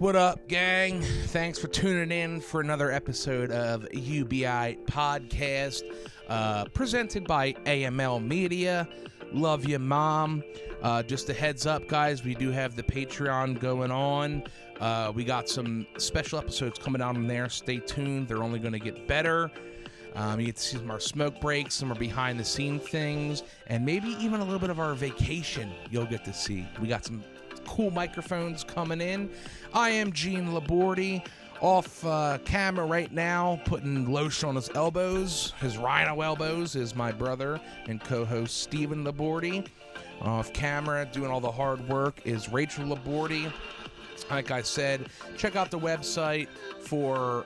What up, gang? Thanks for tuning in for another episode of You Be Aight podcast, presented by AML MEDIA. Love you, Mom. Just a heads up, guys, we do have the Patreon going on. We got some special episodes coming out on there. Stay tuned. They're only going to get better. You get to see some of our smoke breaks, some of our behind-the-scene things, and maybe even a little bit of our vacation you'll get to see. We got some cool microphones coming in. I am Gene Labordi, off camera right now, putting lotion on his elbows. His rhino elbows is my brother and co-host Steven Labordi. Off camera, doing all the hard work, is Rachel Labordi. Like I said, check out the website for,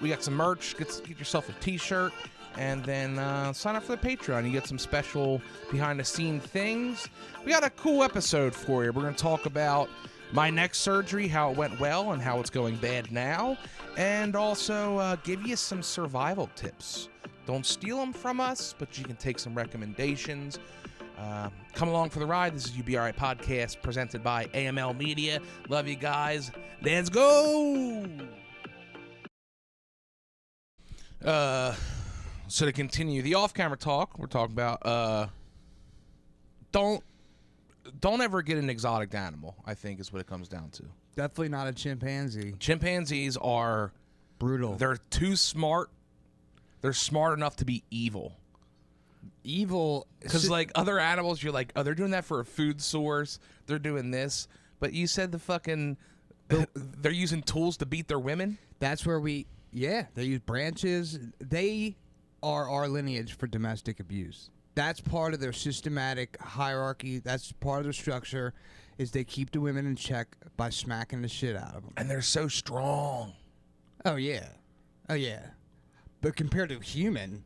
we got some merch. Get yourself a t-shirt, and then sign up for the Patreon. You get some special behind-the-scene things. We got a cool episode for you. We're going to talk about my neck surgery, how it went well and how it's going bad now, and also give you some survival tips. Don't steal them from us, but you can take some recommendations. Come along for the ride. This is You Be Aight podcast presented by AML Media. Love you guys. Let's go! So to continue the off-camera talk, we're talking about don't ever get an exotic animal, I think is what it comes down to. Definitely not a chimpanzee. Chimpanzees are Brutal. They're too smart. They're smart enough to be evil. Evil. Because like other animals, you're like, oh, they're doing that for a food source. They're doing this. But you said the fucking they're using tools to beat their women. That's where they use branches. They are our lineage for domestic abuse. That's part of their systematic hierarchy. That's part of their structure, is they keep the women in check by smacking the shit out of them. And they're so strong. Oh, yeah. Oh, yeah. But compared to a human,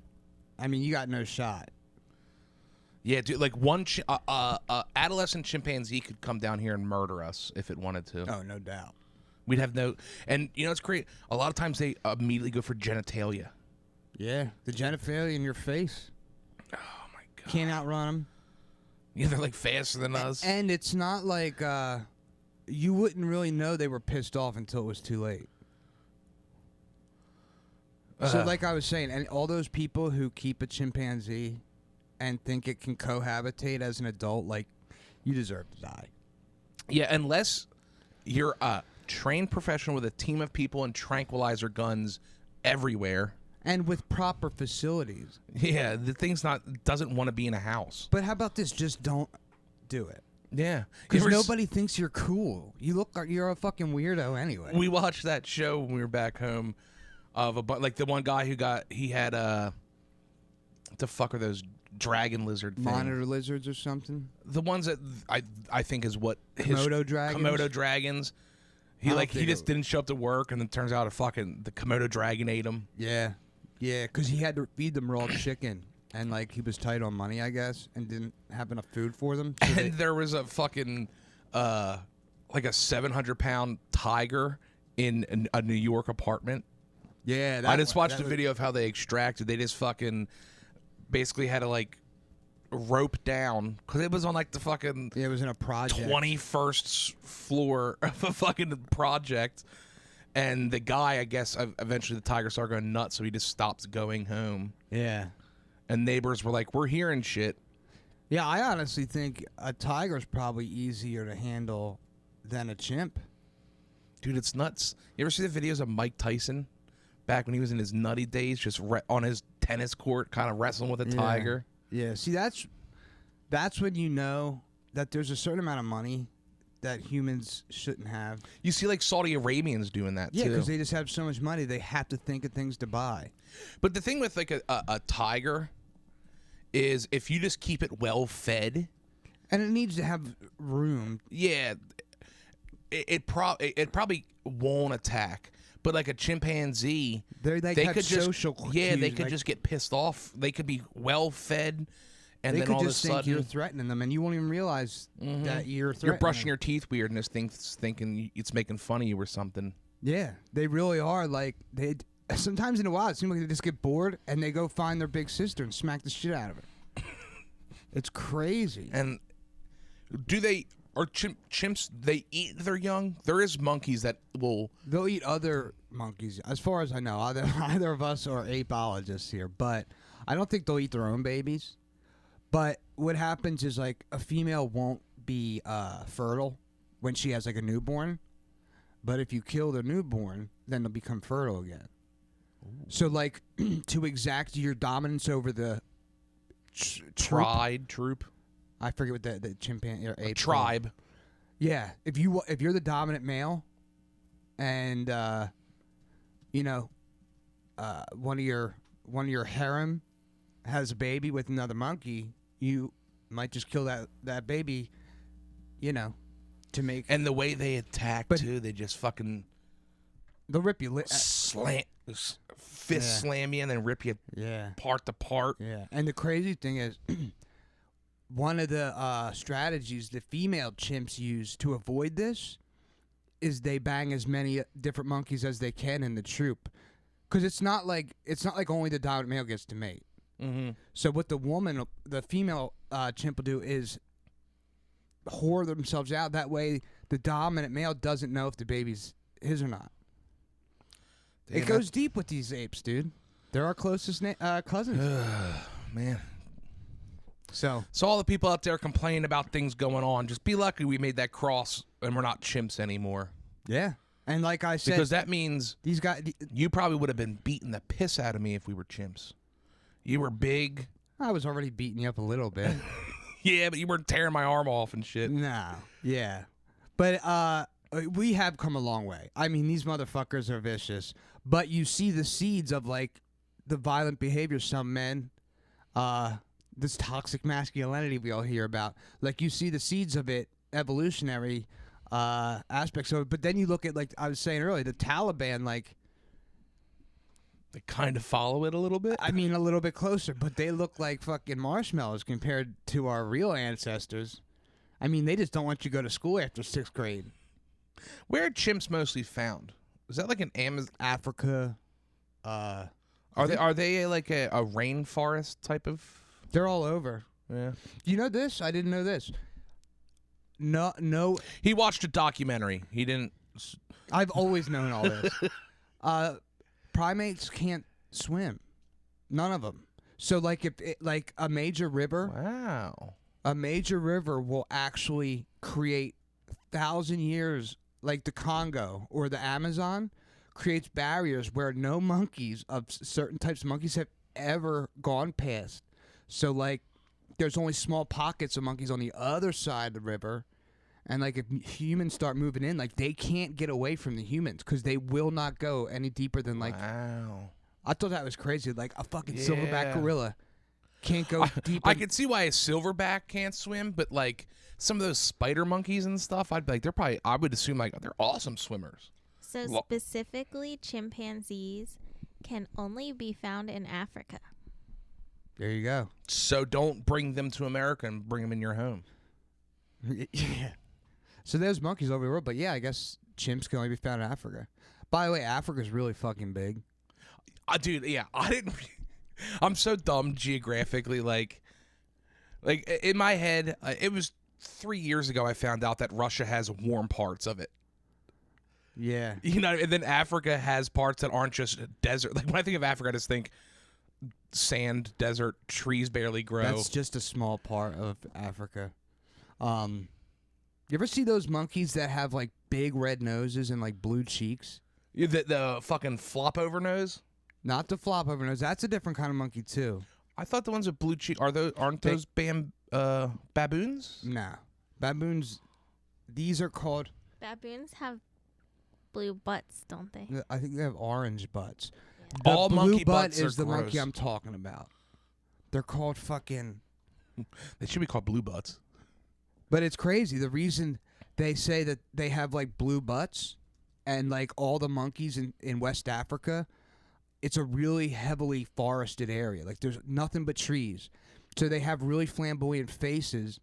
I mean, you got no shot. Yeah, dude, like one adolescent chimpanzee could come down here and murder us if it wanted to. Oh, no doubt. We'd have no... And, you know, it's great. A lot of times they immediately go for genitalia. Yeah, the genitalia in your face. Oh, my God. Can't outrun them. Yeah, they're, like, faster than us. And it's not like you wouldn't really know they were pissed off until it was too late. So like I was saying, and all those people who keep a chimpanzee and think it can cohabitate as an adult, like, you deserve to die. Yeah, unless you're a trained professional with a team of people and tranquilizer guns everywhere. And with proper facilities. Yeah, the thing's doesn't want to be in a house. But how about this? Just don't do it. Yeah. Because nobody thinks you're cool. You look like you're a fucking weirdo anyway. We watched that show when we were back home of like the one guy he had what the fuck are those dragon lizard things? Monitor lizards or something? The ones that I think is what Komodo dragons? Komodo dragons. He just didn't show up to work, and then turns out the Komodo dragon ate him. Yeah. Yeah, because he had to feed them raw chicken, and like he was tight on money, I guess, and didn't have enough food for them. So and there was a fucking like a 700-pound tiger in a New York apartment. Yeah, I just watched a video of how they extracted. They just fucking basically had to like rope down because it was on like the fucking it was in a project 21st floor of a fucking project. And the guy, I guess, eventually the tiger started going nuts, so he just stopped going home. Yeah. And neighbors were like, we're hearing shit. Yeah, I honestly think a tiger's probably easier to handle than a chimp. Dude, it's nuts. You ever see the videos of Mike Tyson back when he was in his nutty days, just on his tennis court, kind of wrestling with a tiger? Yeah, see, that's when you know that there's a certain amount of money that humans shouldn't have. You see like Saudi Arabians doing that too. Yeah, because they just have so much money, they have to think of things to buy. But the thing with like a tiger is if you just keep it well fed. And it needs to have room. Yeah, it probably won't attack. But like a chimpanzee, they could have just, social cues. Yeah, they could just get pissed off. They could be well fed. And they then could all just of a think sudden, you're threatening them, and you won't even realize that you're threatening you're brushing them. your teeth weird, and this thing's thinking it's making fun of you or something. Yeah, they really are. Like they sometimes in a while, it seems like they just get bored and they go find their big sister and smack the shit out of her. It's crazy. And do they Are chimps? They eat their young. There is monkeys that will. They'll eat other monkeys, as far as I know. Either of us are apologists here, but I don't think they'll eat their own babies. But what happens is like a female won't be fertile when she has like a newborn, but if you kill the newborn, then they'll become fertile again. Ooh. So like to exact your dominance over the troop. I forget what the chimpanzee or ape tribe. Yeah, if you're the dominant male, and one of your harem has a baby with another monkey, you might just kill that baby, to make. And the way they attack too, they just fucking they'll rip you fist slam you and then rip you part to part. Yeah, and the crazy thing is. One of the strategies the female chimps use to avoid this is they bang as many different monkeys as they can in the troop, because it's not like only the dominant male gets to mate. Mm-hmm. So what the female chimp will do is whore themselves out. That way, the dominant male doesn't know if the baby's his or not. Damn, it goes deep with these apes, dude. They're our closest cousins. Man. So all the people out there complaining about things going on, just be lucky we made that cross and we're not chimps anymore. Yeah. And like I said, because that means these guys, you probably would have been beating the piss out of me if we were chimps. You were big. I was already beating you up a little bit. Yeah, but you weren't tearing my arm off and shit. No. Yeah. But we have come a long way. I mean, these motherfuckers are vicious. But you see the seeds of like the violent behavior some men this toxic masculinity we all hear about. Like, you see the seeds of it, evolutionary aspects of it, but then you look at, like I was saying earlier, the Taliban, like... They kind of follow it a little bit? I mean, a little bit closer, but they look like fucking marshmallows compared to our real ancestors. I mean, they just don't want you to go to school after 6th grade. Where are chimps mostly found? Is that like an Amazon... Africa. Are they like a rainforest type of... They're all over. Yeah. You know this? I didn't know this. No. He watched a documentary. He didn't. I've always known all this. Primates can't swim. None of them. So, like, like a major river. Wow. A major river will actually create 1,000 years, like the Congo or the Amazon, creates barriers where no monkeys of certain types of monkeys have ever gone past. So, like, there's only small pockets of monkeys on the other side of the river. And, like, if humans start moving in, like, they can't get away from the humans because they will not go any deeper than, like... Wow. I thought that was crazy. Like, a fucking silverback gorilla can't go deep. I could see why a silverback can't swim, but, like, some of those spider monkeys and stuff, I'd be like, I would assume, like, they're awesome swimmers. So, specifically, chimpanzees can only be found in Africa. There you go. So don't bring them to America and bring them in your home. Yeah. So there's monkeys over the world, but yeah, I guess chimps can only be found in Africa. By the way, Africa's really fucking big. Dude, yeah, I'm so dumb geographically. Like in my head, it was 3 years ago I found out that Russia has warm parts of it. Yeah. You know, and then Africa has parts that aren't just desert. Like, when I think of Africa, I just think sand, desert, trees barely grow. That's just a small part of Africa. You ever see those monkeys that have, like, big red noses and, like, blue cheeks? The fucking flop over nose? Not the flop over nose. That's a different kind of monkey, too. I thought the ones with blue cheek aren't those baboons? No. Baboons, these are called... Baboons have blue butts, don't they? I think they have orange butts. Yeah. All blue monkey butt butts is are the gross. monkey I'm talking about. They're called fucking... They should be called blue butts. But it's crazy. The reason they say that they have, like, blue butts and, like, all the monkeys in West Africa, it's a really heavily forested area. Like, there's nothing but trees. So they have really flamboyant faces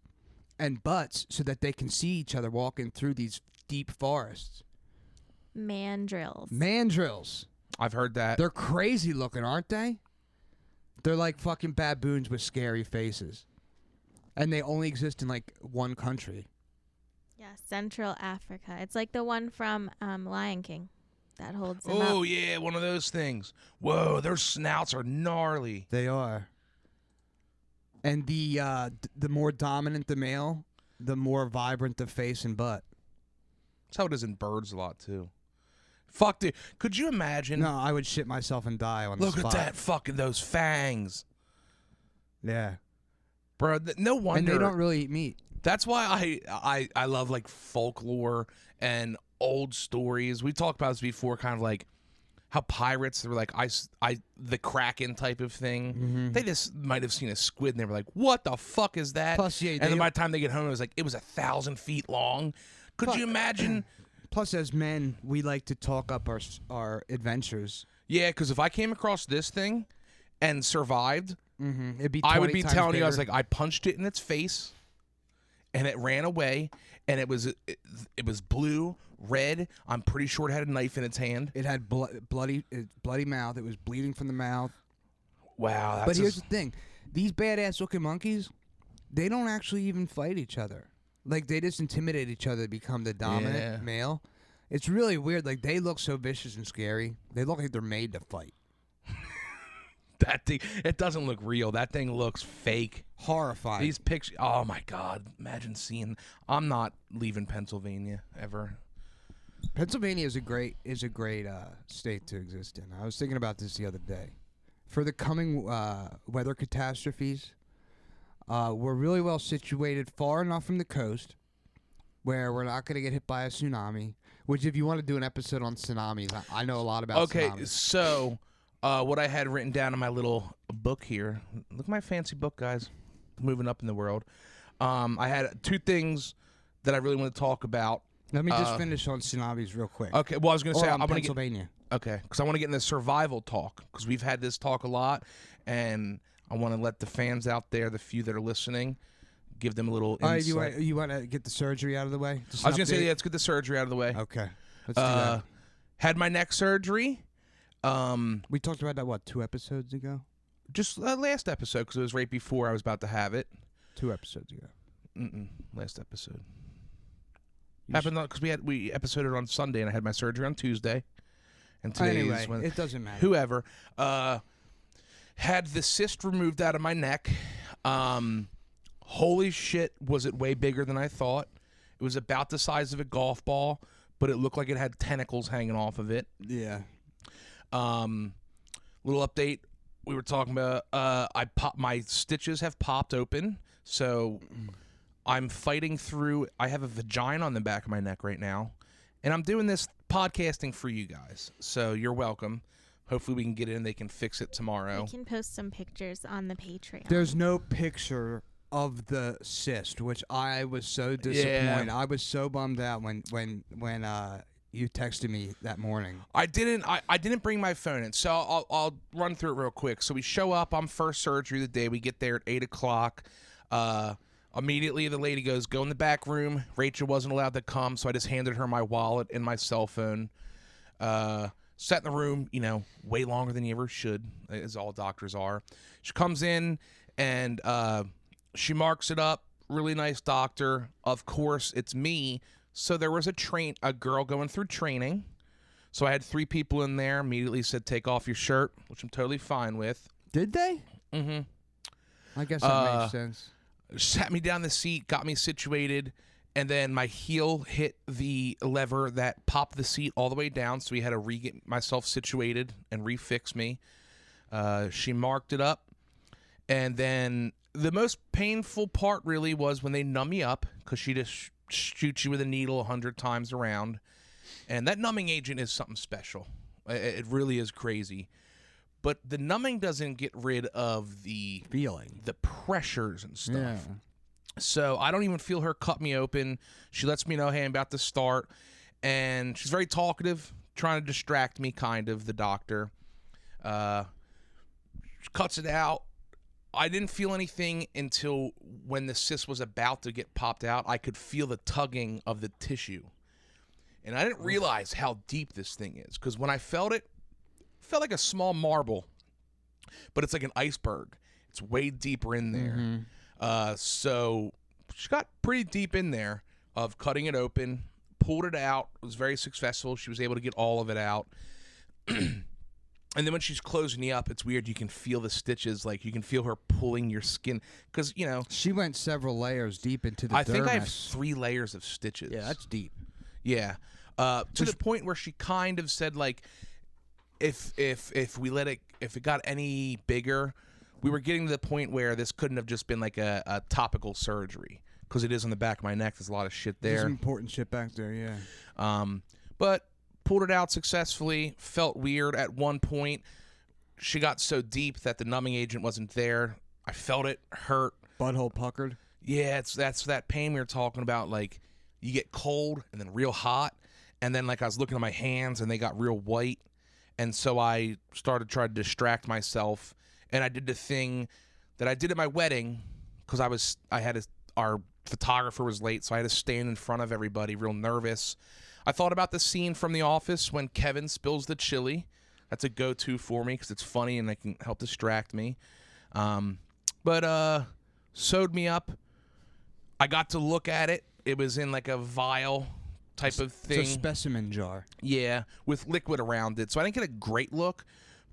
and butts so that they can see each other walking through these deep forests. Mandrills. Mandrills. I've heard that. They're crazy looking, aren't they? They're like fucking baboons with scary faces. And they only exist in, like, one country. Central Africa. It's like the one from Lion King that holds him Oh up. yeah, one of those things. Whoa, their snouts are gnarly. They are. And the more dominant the male, the more vibrant the face and butt. That's how it is in birds a lot too. Fuck, dude. Could you imagine? No, I would shit myself and die on the Look spot. at that fucking those fangs, Yeah. bro. No wonder. And they don't really eat meat. That's why I love like folklore and old stories. We talked about this before, kind of like how pirates, they were like the Kraken type of thing. Mm-hmm. They just might have seen a squid and they were like, "What the fuck is that?" Plus, yeah, and then by the time they get home, it was 1,000 feet long. Could you imagine? Plus, as men, we like to talk up our adventures. Yeah, because if I came across this thing and survived, It'd be I would 20 be times telling you, I was bigger. like, I punched it in its face, and it ran away, and it was blue, red. I'm pretty sure it had a knife in its hand. It had bloody mouth. It was bleeding from the mouth. Wow, that's But here's the thing: these badass looking monkeys, they don't actually even fight each other. Like, they just intimidate each other to become the dominant male. It's really weird. Like, they look so vicious and scary. They look like they're made to fight. that thing. It doesn't look real. That thing looks fake. Horrifying. These pictures. Oh my god! Imagine seeing. I'm not leaving Pennsylvania ever. Pennsylvania is a great state to exist in. I was thinking about this the other day. For the coming weather catastrophes, we're really well situated, far enough from the coast, where we're not going to get hit by a tsunami. Which, if you want to do an episode on tsunamis, I know a lot about tsunamis. Okay, so what I had written down in my little book here. Look at my fancy book, guys. Moving up in the world. I had two things that I really want to talk about. Let me just finish on tsunamis real quick. Okay, well, I was going to say, Or I'm on going to get. Pennsylvania. Okay, because I want to get in the survival talk, because we've had this talk a lot, and I want to let the fans out there, the few that are listening, give them a little All right, insight. you want to get the surgery out of the way? Just I was an going to say, update? yeah, let's get the surgery out of the way. Okay, let's do that. Had my neck surgery. We talked about that, what, 2 episodes ago? Just last episode, because it was right before I was about to have it. 2 episodes ago. Last episode. You Happened because we episoded on Sunday, and I had my surgery on Tuesday. And today Anyway, is when it doesn't matter. whoever had the cyst removed out of my neck. Holy shit, was it way bigger than I thought. It was about the size of a golf ball, but it looked like it had tentacles hanging off of it. Yeah. Little update. We were talking about my stitches have popped open, so I'm fighting through. I have a vagina on the back of my neck right now, and I'm doing this podcasting for you guys, so you're welcome. Hopefully we can get in. They can fix it tomorrow. We can post some pictures on the Patreon. There's no picture of the cyst, which I was so disappointed. Yeah. I was so bummed out when you texted me that morning. I didn't bring my phone in, so I'll run through it real quick. So we show up on first surgery of the day. We get there at 8:00. Immediately the lady goes, "Go in the back room." Rachel wasn't allowed to come, so I just handed her my wallet and my cell phone. Sat in the room, way longer than you ever should, as all doctors are. She comes in and she marks it up. Really nice doctor. Of course, it's me. So there was a girl going through training. So I had 3 people in there. Immediately said, "Take off your shirt," which I'm totally fine with. Did they? Mm-hmm. I guess that makes sense. Sat me down the seat, got me situated, and then my heel hit the lever that popped the seat all the way down. So we had to re-get myself situated and refix me. She marked it up. And then the most painful part really was when they numb you up, because she just shoots you with a needle 100 times around. And that numbing agent is something special. It really is crazy. But the numbing doesn't get rid of the Feeling. the pressures and stuff. Yeah. So I don't even feel her cut me open. She lets me know, "Hey, I'm about to start." And she's very talkative, trying to distract me, kind of, the doctor. She cuts it out. I didn't feel anything until when the cyst was about to get popped out. I could feel the tugging of the tissue. And I didn't realize how deep this thing is, because when I felt it felt like a small marble, but it's like an iceberg. It's way deeper in there. So she got pretty deep in there. of cutting it open, pulled it out. It was very successful. She was able to get all of it out. And then when she's closing you up, it's weird. You can feel the stitches. Like, you can feel her pulling your skin. Because, you know. She went several layers deep into the dermis. I think I have 3 layers of stitches. Yeah, that's deep. Yeah. To the point where she kind of said, like, if it got any bigger, we were getting to the point where this couldn't have just been like a topical surgery. Because it is on the back of my neck. There's a lot of shit there. There's important shit back there, yeah. But pulled it out successfully. Felt weird at one point. She got so deep that the numbing agent wasn't there. I felt it hurt. Butthole puckered. Yeah, that's that pain we were talking about. Like, you get cold and then real hot, and then like I was looking at my hands and they got real white, and so I started trying to distract myself, and I did the thing that I did at my wedding because our photographer was late, so I had to stand in front of everybody, real nervous. I thought about the scene from The Office when Kevin spills the chili. That's a go-to for me because it's funny and it can help distract me. But sewed me up. I got to look at it. It was in like a vial type of thing. It's a specimen jar. Yeah, with liquid around it. So I didn't get a great look,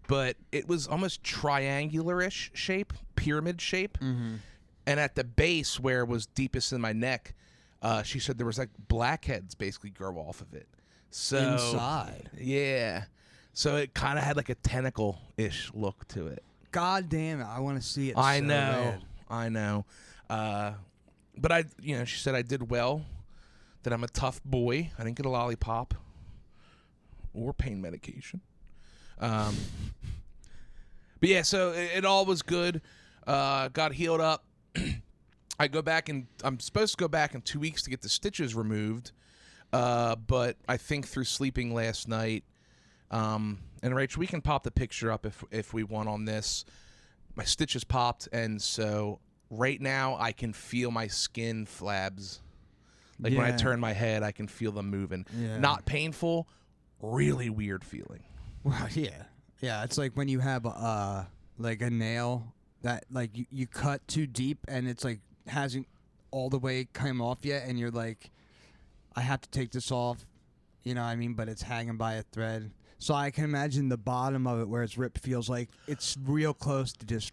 but it was almost triangular-ish shape, pyramid shape. Mm-hmm. And at the base where it was deepest in my neck, she said there was like blackheads basically grow off of it. So inside. Yeah. So it kind of had like a tentacle-ish look to it. God damn it. I want to see it. I so know. bad. I know. But she said I did well, that I'm a tough boy. I didn't get a lollipop or pain medication. But yeah, so it all was good. Got healed up. I'm supposed to go back in 2 weeks to get the stitches removed, but I think through sleeping last night, and Rachel, we can pop the picture up if we want on this. My stitches popped, and so right now I can feel my skin flabs. Like when I turn my head, I can feel them moving. Yeah. Not painful, really weird feeling. Well, yeah. It's like when you have like a nail that like you cut too deep and it's like hasn't all the way come off yet, and you're like, I have to take this off, you know what I mean? But it's hanging by a thread. So I can imagine the bottom of it where it's ripped feels like it's real close to just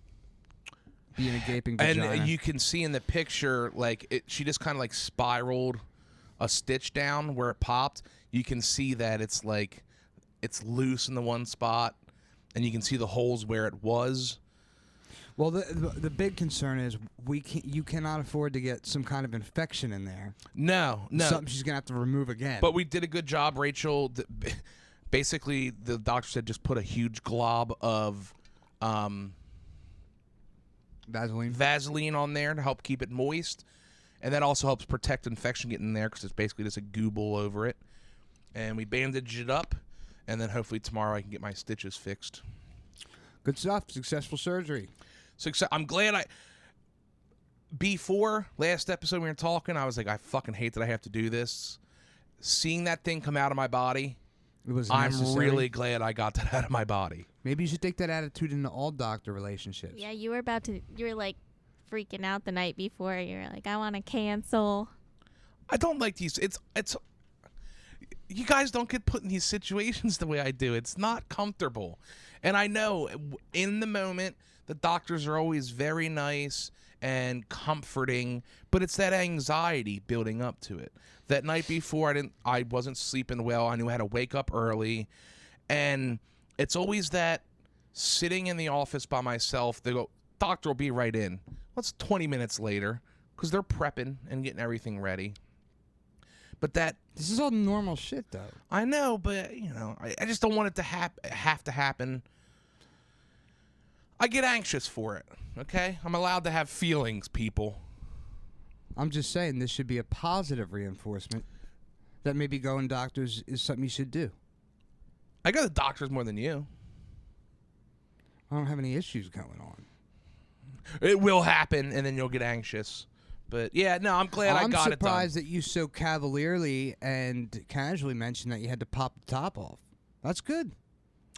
being a gaping vagina. And you can see in the picture, like she just kind of like spiraled a stitch down where it popped. You can see that it's like it's loose in the one spot, and you can see the holes where it was. Well, the big concern is you cannot afford to get some kind of infection in there. No. Something she's gonna have to remove again. But we did a good job, Rachel. Basically, the doctor said just put a huge glob of Vaseline on there to help keep it moist, and that also helps protect infection getting in there because it's basically just a gooble over it. And we bandaged it up, and then hopefully tomorrow I can get my stitches fixed. Good stuff. Successful surgery. I'm glad before last episode we were talking, I was like, I fucking hate that I have to do this. Seeing that thing come out of my body, it was I'm necessary. really glad I got that out of my body. Maybe you should take that attitude into all doctor relationships. Yeah, you were like freaking out the night before. You were like, I want to cancel. I don't like these. It's you guys don't get put in these situations the way I do. It's not comfortable. And I know in the moment, the doctors are always very nice and comforting, but it's that anxiety building up to it. That night before, I wasn't sleeping well. I knew I had to wake up early, and it's always that sitting in the office by myself. They go, doctor will be right in. Well, it's 20 minutes later because they're prepping and getting everything ready. But this is all normal shit, though. I know, but I just don't want it to have to happen. I get anxious for it, okay? I'm allowed to have feelings, people. I'm just saying this should be a positive reinforcement that maybe going doctors is something you should do. I go to doctors more than you. I don't have any issues going on. It will happen, and then you'll get anxious. But, yeah, no, I'm glad I got it done. I'm surprised that you so cavalierly and casually mentioned that you had to pop the top off. That's good.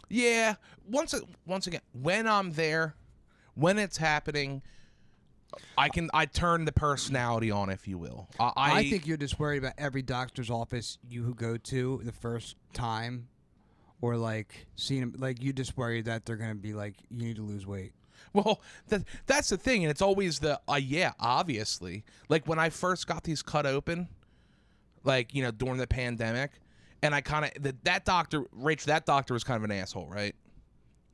Yeah. Once again, when I'm there, when it's happening, I turn the personality on, if you will. I think you're just worried about every doctor's office you go to the first time, or like seeing them. Like you just worried that they're gonna be like, you need to lose weight. Well, that's the thing, and it's always the yeah, obviously. Like when I first got these cut open, like during the pandemic, and I kind of that doctor, Rach, that doctor was kind of an asshole, right?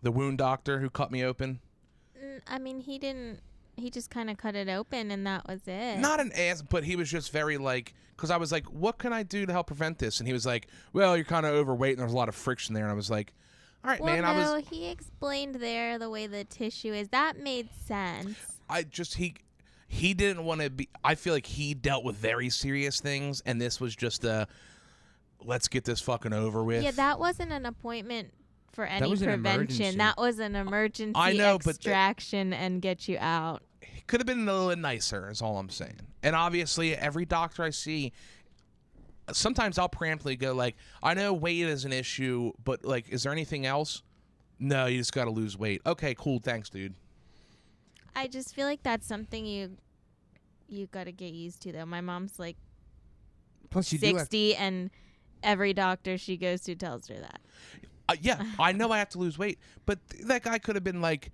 The wound doctor who cut me open. I mean, he didn't. He just kind of cut it open, and that was it. Not an ass, but he was just very like, because I was like, what can I do to help prevent this? And he was like, well, you're kind of overweight, and there's a lot of friction there. And I was like, all right, well, man. No, he explained there the way the tissue is. That made sense. He didn't want to be. I feel like he dealt with very serious things, and this was just let's get this fucking over with. Yeah, that wasn't an appointment for any was an prevention. emergency. That was an emergency I know, extraction and get you out. Could have been a little bit nicer, is all I'm saying. And obviously, every doctor I see, sometimes I'll preemptively go like, I know weight is an issue, but like, is there anything else? No, you just got to lose weight. Okay, cool, thanks, dude. I just feel like that's something you got to get used to, though. My mom's like Plus, you 60, and every doctor she goes to tells her that. Yeah, I know I have to lose weight, but that guy could have been like,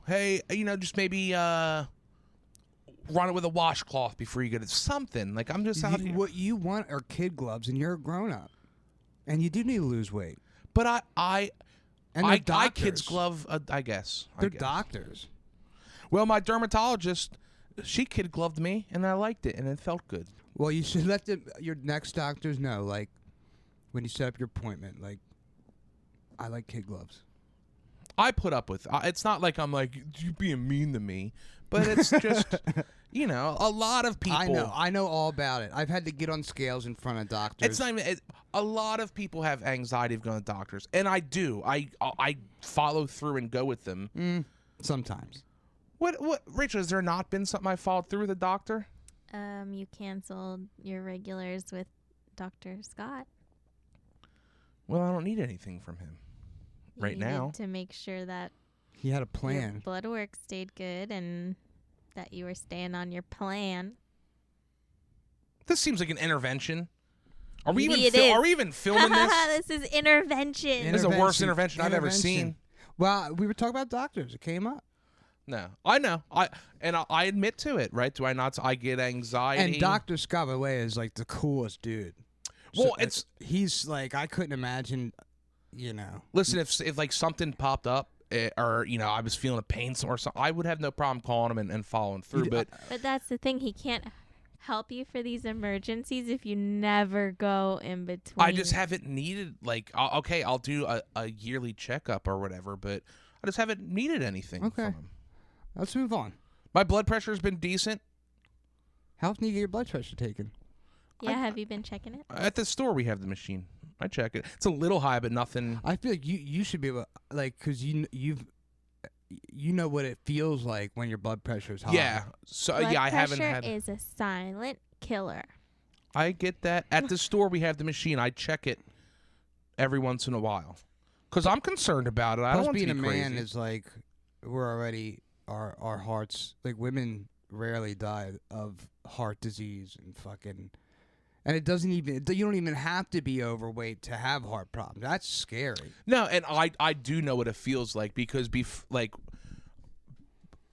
hey, just maybe run it with a washcloth before you get it. Something like I'm just out here. What you want are kid gloves, and you're a grown up, and you do need to lose weight. But I doctors. kids glove. I guess They're doctors. Well, my dermatologist, she kid gloved me, and I liked it, and it felt good. Well, you should let your next doctors know, like when you set up your appointment, like I like kid gloves. I put up with. It's not like I'm like you being mean to me, but it's just a lot of people. I know all about it. I've had to get on scales in front of doctors. It's not even. A lot of people have anxiety of going to doctors, and I do. I follow through and go with them. Sometimes. What, Rachel? Has there not been something I followed through with a doctor? You canceled your regulars with Dr. Scott. Well, I don't need anything from him right You now. needed to make sure that He had a your plan. blood work stayed good and that you were staying on your plan. This seems like an intervention. Are we Maybe even it is. Are we even filming this? This is intervention. This is the worst intervention I've ever seen. Well, we were talking about doctors. It came up. No, I know. I admit to it, right? Do I not? I get anxiety. And Dr. Scott, by the way, is like the coolest dude. Well, he's like, I couldn't imagine, Listen, if like something popped up, or I was feeling a pain or something, I would have no problem calling him and following through. But that's the thing. He can't help you for these emergencies if you never go in between. I just haven't needed okay, I'll do a yearly checkup or whatever, but I just haven't needed anything from him. Let's move on. My blood pressure's been decent. How often do you get your blood pressure taken? Yeah, have you been checking it? At the store, we have the machine. I check it. It's a little high, but nothing. I feel like you should be able, like, because you know what it feels like when your blood pressure is high. Yeah. So Blood I haven't pressure had. is a silent killer. I get that. At the store, we have the machine. I check it every once in a while because I'm concerned about it. I don't want being to be a man crazy. is like, we're already our hearts, like, women rarely die of heart disease and fucking. And it doesn't even, you don't even have to be overweight to have heart problems. That's scary. No, and I do know what it feels like because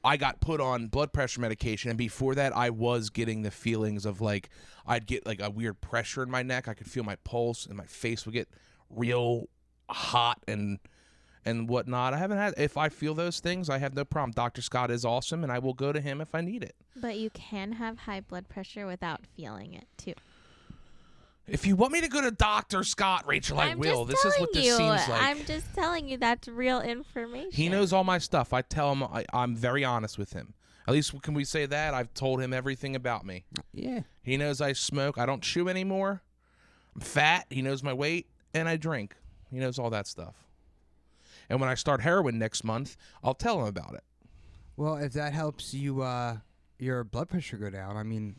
I got put on blood pressure medication, and before that I was getting the feelings of like I'd get like a weird pressure in my neck. I could feel my pulse and my face would get real hot and whatnot. I haven't had, if I feel those things, I have no problem. Dr. Scott is awesome, and I will go to him if I need it. But you can have high blood pressure without feeling it, too. If you want me to go to Dr. Scott, Rachel, I will. This is what this seems like. I'm just telling you that's real information. He knows all my stuff. I tell him I'm very honest with him. At least can we say that? I've told him everything about me. Yeah. He knows I smoke. I don't chew anymore. I'm fat. He knows my weight. And I drink. He knows all that stuff. And when I start heroin next month, I'll tell him about it. Well, if that helps you, your blood pressure go down, I mean,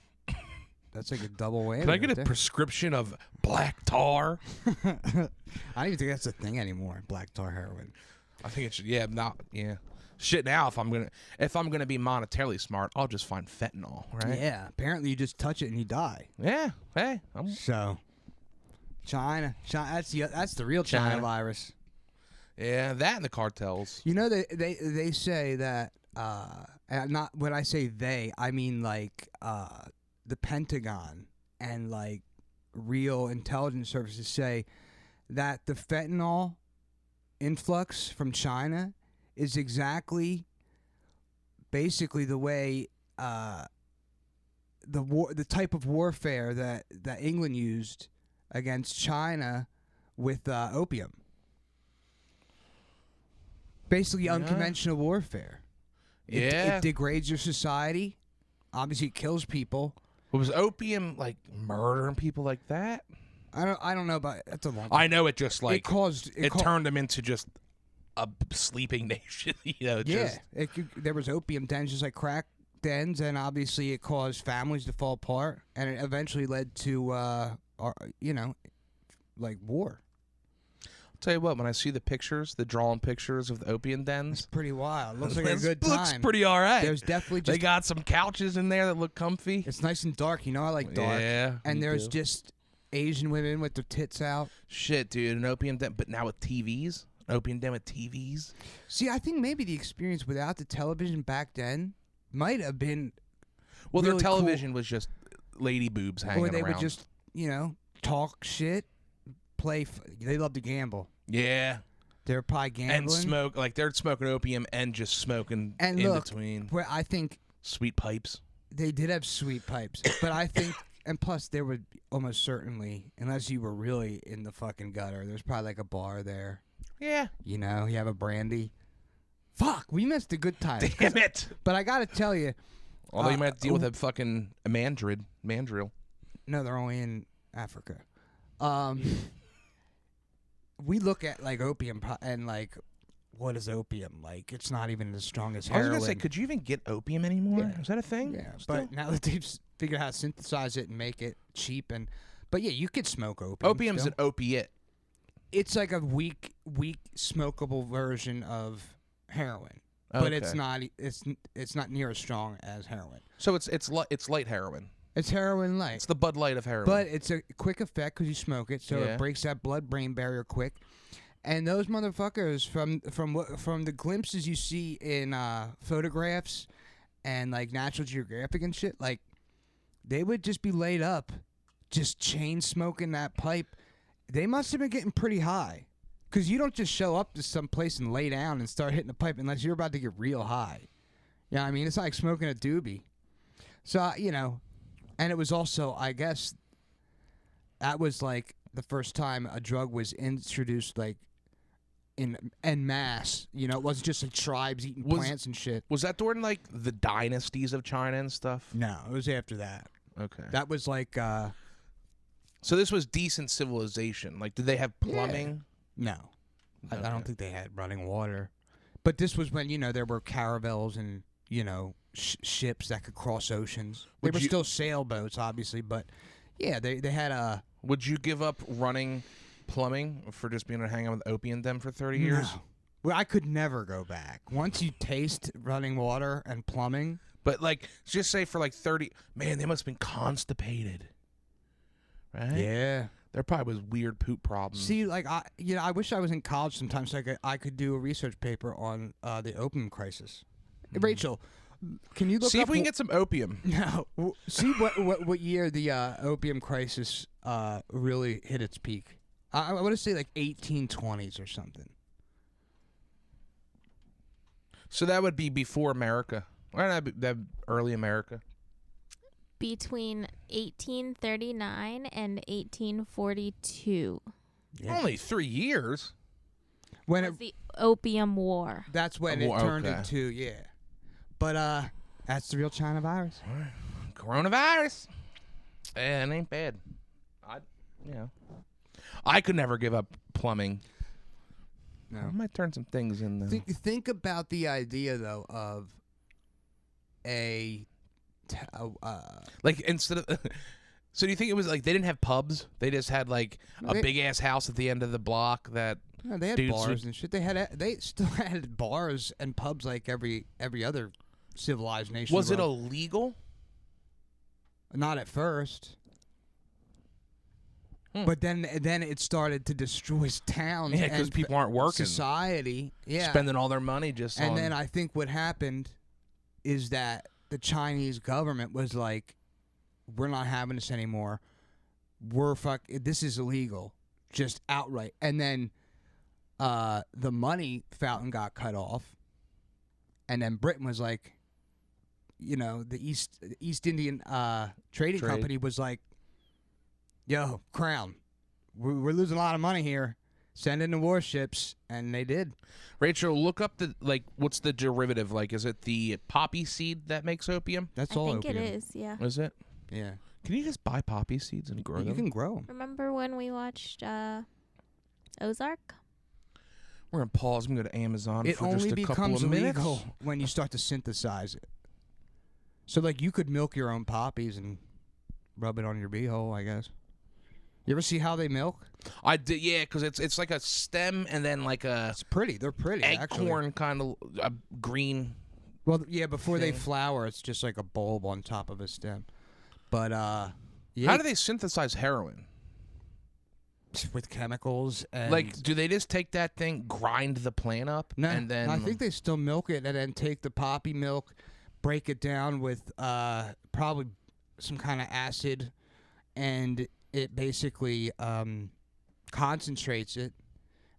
that's like a double whammy. Can I get a there. prescription of black tar? I don't even think that's a thing anymore, black tar heroin. I think it should. Yeah, not. Yeah. Shit, now if I'm gonna be monetarily smart, I'll just find fentanyl, right? Yeah. Apparently, you just touch it and you die. Yeah. Hey. So, China. That's the real China virus. Yeah, that and the cartels. You know, they say that. And not when I say they, I mean like the Pentagon and like real intelligence services say that the fentanyl influx from China is basically the way the type of warfare that England used against China with opium. Basically, unconventional warfare. It degrades your society. Obviously, it kills people. Was opium like murdering people like that? I don't know about that's a long. I know it just like it turned them into just a sleeping nation. There was opium dens just like crack dens, and obviously it caused families to fall apart, and it eventually led to like war. Tell you what, when I see the drawn pictures of the opium dens, it's pretty wild. Looks like a good time. Looks pretty all right. There's definitely they got some couches in there that look comfy. It's nice and dark. You know I like dark. Yeah. And there's just Asian women with their tits out. Shit, dude, an opium den, but now with TVs. An opium den with TVs. See, I think maybe the experience without the television back then might have been. Well, really their television was just lady boobs hanging around. Or they would just, talk shit, play. They love to gamble. Yeah. They're probably gambling. And smoke. Like, they're smoking opium and just smoking in between. Where I think. Sweet pipes. They did have sweet pipes. But I think. And plus, there would almost certainly, unless you were really in the fucking gutter, there's probably like a bar there. Yeah. You have a brandy. Fuck, we missed a good time. Damn it. But I got to tell you. Although you might have to deal with a fucking mandrill. No, they're only in Africa. We look at like opium and like, what is opium? Like, it's not even as strong as heroin. I was gonna say, could you even get opium anymore? Yeah. Is that a thing? Yeah, still? But now that they've figured out how to synthesize it and make it cheap, but yeah, you could smoke opium. Opium's still. an opiate. It's like a weak smokable version of heroin, but it's not. It's not near as strong as heroin. So it's light heroin. It's heroin light. It's the Bud Light of heroin. But it's a quick effect because you smoke it, so Yeah. it breaks that blood-brain barrier quick. And those motherfuckers, from the glimpses you see in photographs and like National Geographic and shit, like they would just be laid up, just chain smoking that pipe. They must have been getting pretty high, because you don't just show up to some place and lay down and start hitting the pipe unless you're about to get real high. You know what I mean? It's like smoking a doobie. So and it was also, I guess, that was like the first time a drug was introduced like en masse. It wasn't just like tribes eating plants and shit. Was that during like the dynasties of China and stuff? No, it was after that. Okay. That was like So this was decent civilization. Like, did they have plumbing? No. Okay. I don't think they had running water. But this was when, there were caravels and, ships that could cross oceans. They were still sailboats, obviously, but yeah, they had a... Would you give up running plumbing for just being able to hang out with opium den for 30 years? No. Well, I could never go back. Once you taste running water and plumbing... But, like, just say for, like, 30... Man, they must have been constipated. Right? Yeah. There probably was weird poop problems. See, like, I wish I was in college sometimes so I could do a research paper on the opium crisis. Rachel, can you look See up... if we can get some opium. No. See what year the opium crisis really hit its peak. I want to say, like, 1820s or something. So that would be before America. Why not that early America? Between 1839 and 1842. Yeah. Only 3 years. When Was the Opium War. That's when it turned into, But that's the real China virus. Coronavirus. It ain't bad. I could never give up plumbing. No. I might turn some things in though. Think about the idea though of like instead of so do you think it was like they didn't have pubs? They just had like a big ass house at the end of the block that Yeah, they had dudes bars and shit. They still had bars and pubs like every other civilized nation. Was it illegal? Not at first. Hmm. But then it started to destroy towns. Yeah, because people aren't working. Society, yeah, spending all their money just on... And then I think what happened is that the Chinese government was like, "We're not having this anymore. This is illegal, just outright." And then the money fountain got cut off, and then Britain was like, the East Indian Trading Company was like, "Yo, Crown, we're losing a lot of money here. Send in the warships," and they did. Rachel, look up what's the derivative? Like, is it the poppy seed that makes opium? That's I all think opium. it is, yeah. Is it? Yeah. Can you just buy poppy seeds and grow them? You can grow them. Remember when we watched Ozark? We're going to pause and go to Amazon It for only just a couple becomes of minutes. illegal when you start to synthesize it. So, like, you could milk your own poppies and rub it on your beehole, I guess. You ever see how they milk? I did, yeah, because it's like a stem and then like a It's pretty. They're pretty, actually. acorn kind of green. Well, yeah, before they thing. flower, it's just like a bulb on top of a stem. But, yeah. How do they synthesize heroin? With chemicals and... Like, do they just take that thing, grind the plant up, No, and then... I think they still milk it and then take the poppy milk, break it down with probably some kind of acid, and it basically concentrates it,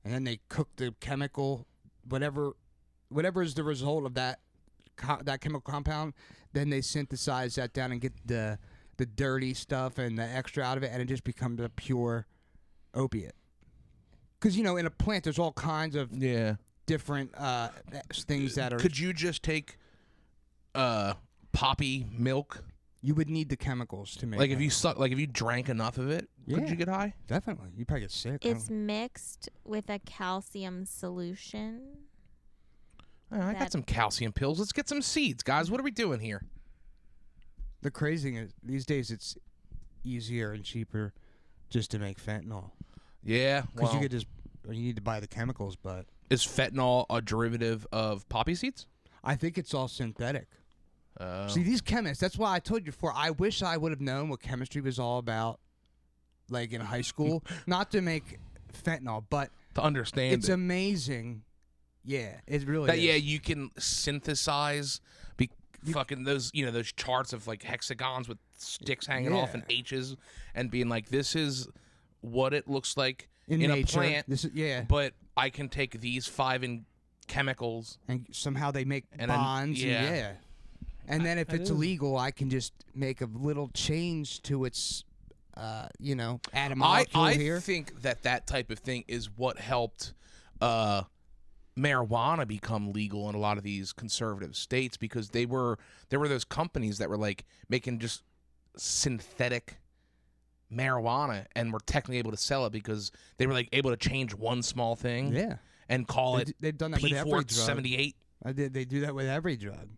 and then they cook the chemical, whatever is the result of that chemical compound. Then they synthesize that down and get the dirty stuff and the extra out of it, and it just becomes a pure opiate. Because in a plant, there's all kinds of different things that are. Could you just take poppy milk? You would need the chemicals to make. Like, if you drank enough of it, could you get high? Definitely. You probably get sick. It's mixed with a calcium solution. Oh, I got some calcium pills. Let's get some seeds, guys. What are we doing here? The crazy thing is, these days it's easier and cheaper just to make fentanyl. Yeah, Because you need to buy the chemicals, but... Is fentanyl a derivative of poppy seeds? I think it's all synthetic. See, these chemists, that's why I told you before, I wish I would have known what chemistry was all about, like in high school. Not to make fentanyl, but... To understand it's amazing. Yeah, it really is. Yeah, you can synthesize fucking those charts of like hexagons with sticks hanging off and H's and being like, this is what it looks like in nature. a plant. This is, but I can take these 5 chemicals and somehow they make bonds. And then if it's illegal, I can just make a little change to its, add a molecule here. I think that type of thing is what helped marijuana become legal in a lot of these conservative states, because there were those companies that were like making just synthetic marijuana and were technically able to sell it because they were like able to change one small thing and call it they've done that with every drug. P478. They do that with every drug.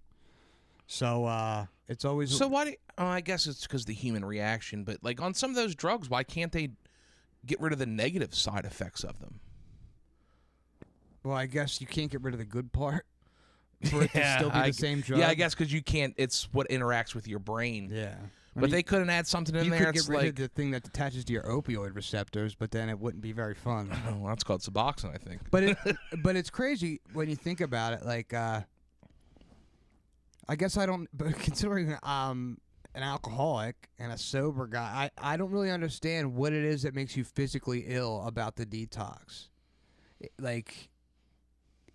So it's always... So why do I guess it's because of the human reaction, but like on some of those drugs, why can't they get rid of the negative side effects of them? Well, I guess you can't get rid of the good part for it to still be the same drug. Yeah, I guess because you can't. It's what interacts with your brain. Yeah. But they couldn't add something in there. You could get rid of the thing that attaches to your opioid receptors, but then it wouldn't be very fun. Oh, well, that's called Suboxone, I think. But it's crazy when you think about it. Like, I guess I don't. But considering an alcoholic and a sober guy, I don't really understand what it is that makes you physically ill about the detox. Like,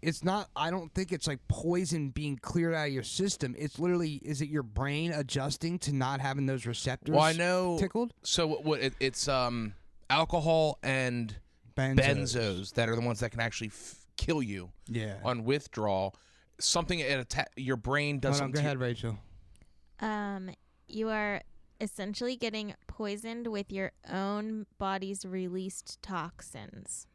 it's not, I don't think it's like poison being cleared out of your system. It's literally, is it your brain adjusting to not having those receptors tickled? So it's alcohol and benzos that are the ones that can actually kill you on withdrawal. Something your brain does something. Go ahead, Rachel. You are essentially getting poisoned with your own body's released toxins.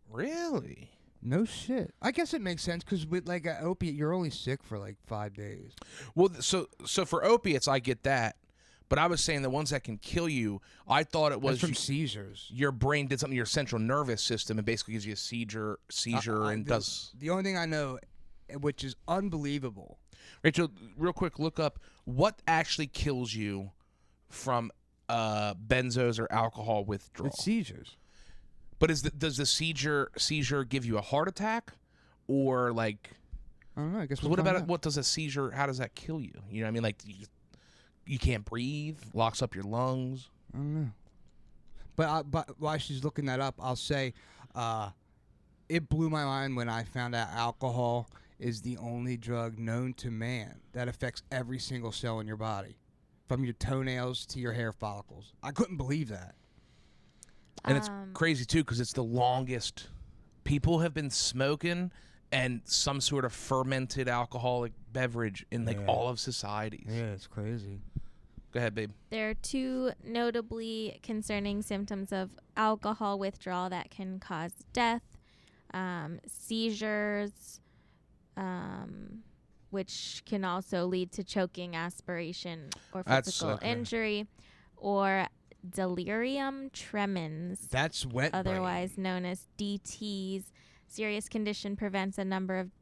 Really? No shit. I guess it makes sense because with like an opiate, you're only sick for like 5 days. Well, so for opiates, I get that, But I was saying the ones that can kill you, I thought it was That's from seizures. your brain did something to your central nervous system and basically gives you a seizure and does. The only thing I know, which is unbelievable. Rachel, real quick, look up what actually kills you from benzos or alcohol withdrawal. It's seizures. But does the seizure give you a heart attack, or like? I don't know. I guess. What about it? What does a seizure? How does that kill you? You know what I mean? Like you can't breathe, locks up your lungs. I don't know. But while she's looking that up, I'll say, it blew my mind when I found out alcohol is the only drug known to man that affects every single cell in your body, from your toenails to your hair follicles. I couldn't believe that. And it's crazy too, because it's the longest people have been smoking and some sort of fermented alcoholic beverage in like all of societies. Yeah, it's crazy. Go ahead, babe. There are two notably concerning symptoms of alcohol withdrawal that can cause death: seizures, which can also lead to choking, aspiration, or physical injury, or delirium tremens. That's wet brain. Otherwise known as DTs. Serious condition presents a number of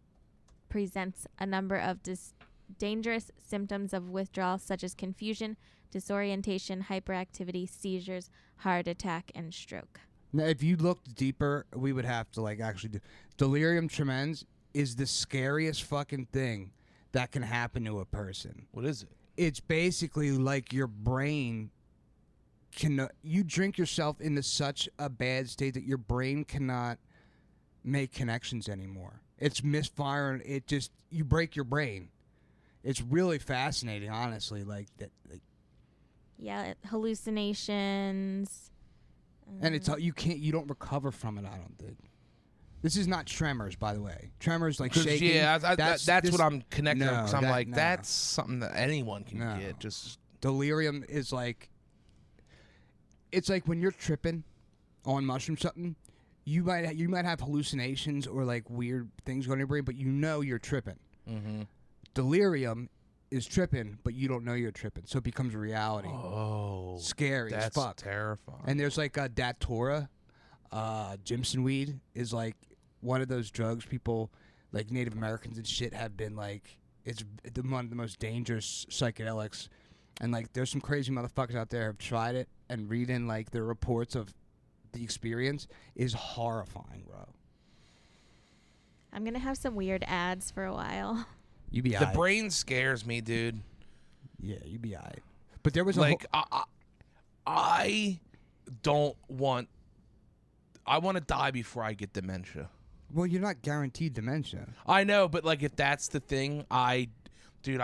dangerous symptoms of withdrawal, such as confusion, disorientation, hyperactivity, seizures, heart attack, and stroke. Now, if you looked deeper, we would have to actually do. Delirium tremens is the scariest fucking thing that can happen to a person. What is it? It's basically like your brain you drink yourself into such a bad state that your brain cannot make connections anymore. It's misfiring. You break your brain. It's really fascinating, honestly. Hallucinations. And you don't recover from it, I don't think. This is not tremors, by the way. Tremors shaking. Yeah, that's what I'm connecting. No, because I'm that's something that anyone can get. Just delirium is it's like when you're tripping on mushrooms, something. You might have hallucinations or weird things going in your brain, but you're tripping. Mm-hmm. Delirium is tripping, but you don't know you're tripping, so it becomes a reality. Oh, scary as fuck. That's terrifying. And there's Datura, Jimson weed is one of those drugs people Native Americans and shit have been it's one of the most dangerous psychedelics, and there's some crazy motherfuckers out there who have tried it, and reading the reports of the experience is horrifying, bro. I'm gonna have some weird ads for a while. You be the aight. Brain scares me, dude. Yeah, you be aight. But there was I don't want. I want to die before I get dementia. Well, you're not guaranteed dementia. I know, but if that's the thing, I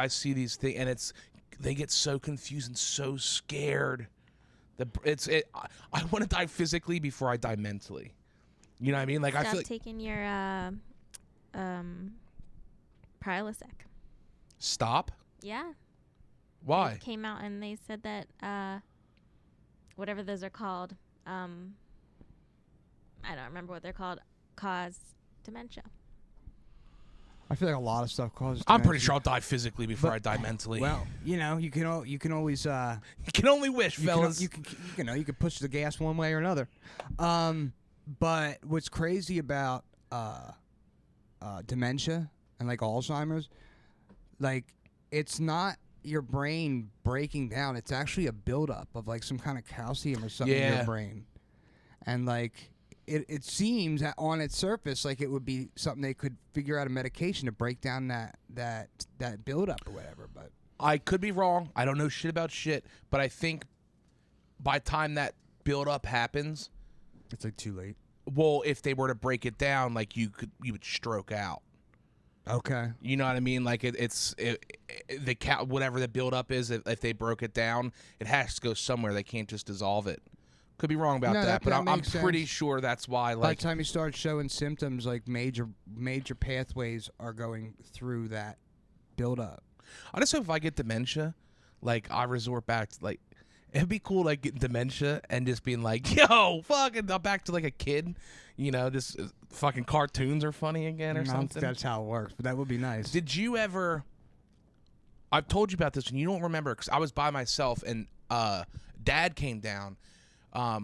see these things, and they get so confused and so scared. I want to die physically before I die mentally. You know what I mean? Stop I feel taking your Prilosec. Stop? Yeah. Why? It came out and they said that whatever those are called, I don't remember what they're called, cause dementia. I feel like a lot of stuff causes dementia. I'm pretty sure I'll die physically before I die mentally. Well, you can always you can only wish, fellas. You can push the gas one way or another. But what's crazy about dementia and Alzheimer's, it's not your brain breaking down. It's actually a buildup of some kind of calcium or something in your brain, and It seems that on its surface it would be something they could figure out a medication to break down that buildup or whatever. But I could be wrong. I don't know shit about shit, but I think by the time that buildup happens, it's too late. Well, if they were to break it down, you would stroke out. Okay. You know what I mean? Whatever the buildup is, if they broke it down, it has to go somewhere. They can't just dissolve it. Could be wrong about that, but I'm pretty sure that's why. By the time you start showing symptoms, major pathways are going through that buildup. I just hope if I get dementia, I resort back to it'd be cool getting dementia and just being yo, fucking, I'm back to a kid. Just fucking cartoons are funny again or something. That's how it works, but that would be nice. Did you ever? I've told you about this and you don't remember because I was by myself and Dad came down. A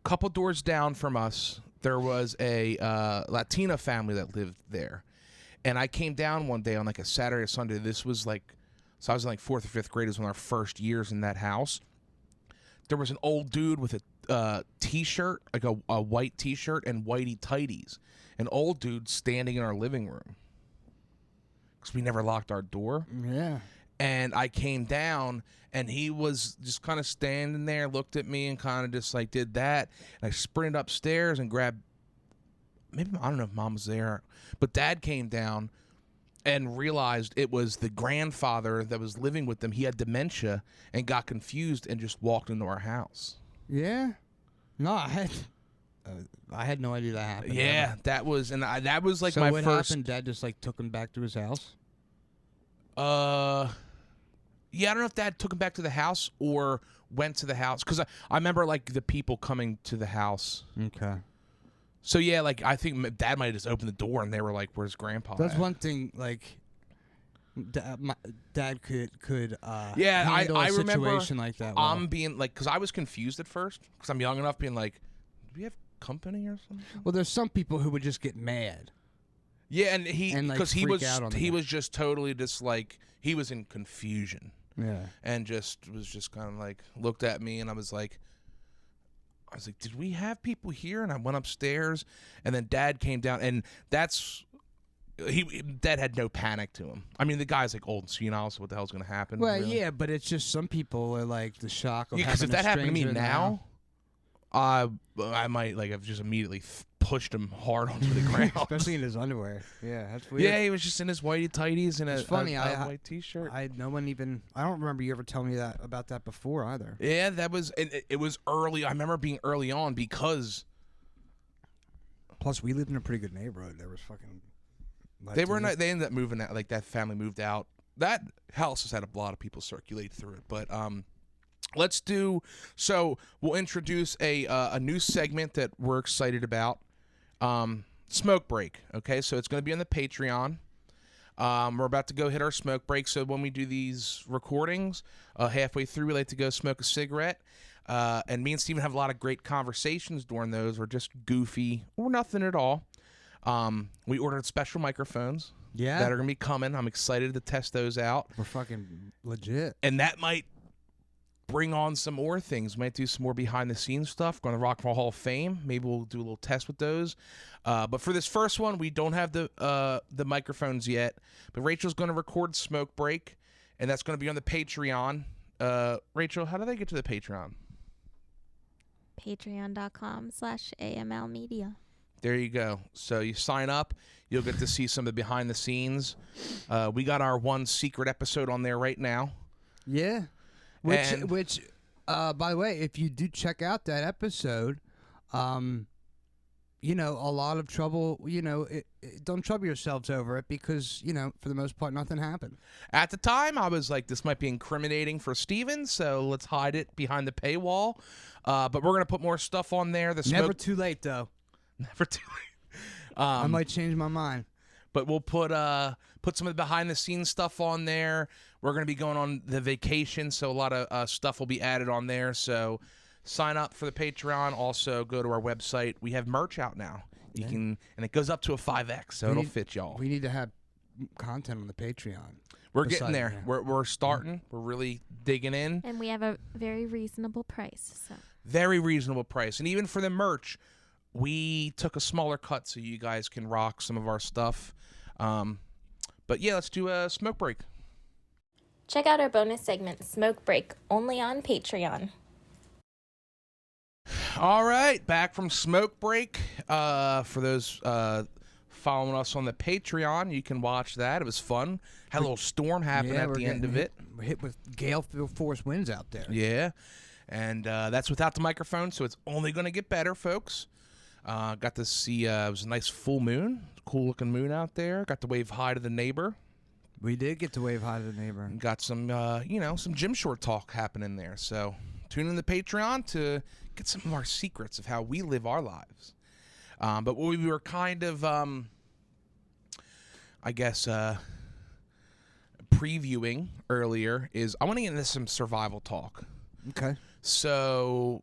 couple doors down from us, there was a Latina family that lived there. And I came down one day on like a Saturday or Sunday. This was like, so I was in like 4th or 5th grade. It was one of our first years in that house. There was an old dude with a t-shirt, like a white t-shirt and whitey tighties. An old dude standing in our living room. Because we never locked our door. Yeah. And I came down, and he was just kind of standing there, looked at me, and kind of just like did that. And I sprinted upstairs and grabbed, maybe, I don't know if Mom was there, but Dad came down and realized it was the grandfather that was living with them. He had dementia and got confused and just walked into our house. Yeah. No, I had no idea that happened. Yeah, ever. that was, and that was like So my what first. happened? Dad just like took him back to his house. Yeah, I don't know if Dad took him back to the house or went to the house, because I remember like the people coming to the house. Okay. So yeah, like I think Dad might have just opened the door and they were like, "Where's Grandpa?" That's at? one thing. Like, Dad could Yeah, handle I a remember situation like that. Well. I'm being like, because I was confused at first, because I'm young enough, being like, "Do we have company or something?" Well, there's some people who would just get mad. Yeah, and he And, like, because he freak was out on he them. was just totally just like he was in confusion. Yeah. And was just kind of like looked at me, and I was like, did we have people here? And I went upstairs, and then Dad came down, and Dad had no panic to him. I mean, the guy's like old and senile, so what the hell's gonna happen? Well, really? yeah, but it's just some people are like the shock of Because having if that a happened to me stranger in the house. now, I might like have just immediately pushed him hard onto the ground. Especially in his underwear. Yeah, that's weird. Yeah, he was just in his whitey tighties and It's funny, a I white t-shirt. I don't remember you ever telling me about that before either. Yeah, that was it was early. I remember being early on because Plus, we lived in a pretty good neighborhood. There was fucking. they ended up moving out. Like that family moved out. That house has had a lot of people circulate through it. But let's do so. We'll introduce a new segment that we're excited about. Smoke break. Okay, so it's going to be on the Patreon. We're about to go hit our smoke break. So when we do these recordings, halfway through, we like to go smoke a cigarette. And me and Steven have a lot of great conversations during those. We're just goofy or nothing at all. We ordered special microphones. Yeah. That are going to be coming. I'm excited to test those out. We're fucking legit. And that might bring on some more things. Might do some more behind the scenes stuff. Going to Rock and Roll Hall of Fame. Maybe we'll do a little test with those. But for this first one, we don't have the microphones yet. But Rachel's going to record Smoke Break, and that's going to be on the Patreon. Rachel, how do they get to the Patreon? Patreon.com/AML MEDIA. There you go. So you sign up, you'll get to see some of the behind the scenes. We got our one secret episode on there right now. Yeah. Which, by the way, if you do check out that episode, you know, a lot of trouble, you know, don't trouble yourselves over it because, you know, for the most part, nothing happened. At the time, I was like, this might be incriminating for Steven, so let's hide it behind the paywall. But we're going to put more stuff on there. Never too late, though. Never too late. I might change my mind. But we'll put some of the behind the scenes stuff on there. We're going to be going on the vacation, so a lot of stuff will be added on there. So sign up for the Patreon. Also, go to our website. We have merch out now. You can, and it goes up to a 5X, so it'll fit y'all. We need to have content on the Patreon. We're getting there. Yeah. We're starting. We're really digging in. And we have a very reasonable price. So very reasonable price, and even for the merch, we took a smaller cut so you guys can rock some of our stuff. But yeah, let's do a smoke break. check out our bonus segment, Smoke Break, only on Patreon. All right, back from smoke break. For those following us on the Patreon, you can watch that. It was fun. Had a little storm happen at the end of it. We're hit with gale force winds out there. Yeah, and that's without the microphone, so it's only going to get better, folks. Got to see, it was a nice full moon, cool looking moon out there. Got to wave hi to the neighbor. We did get to wave hi to the neighbor. And got some, some gym short talk happening there. So tune in to Patreon to get some of our secrets of how we live our lives. But what we were kind of, previewing earlier is I want to get into some survival talk. Okay. So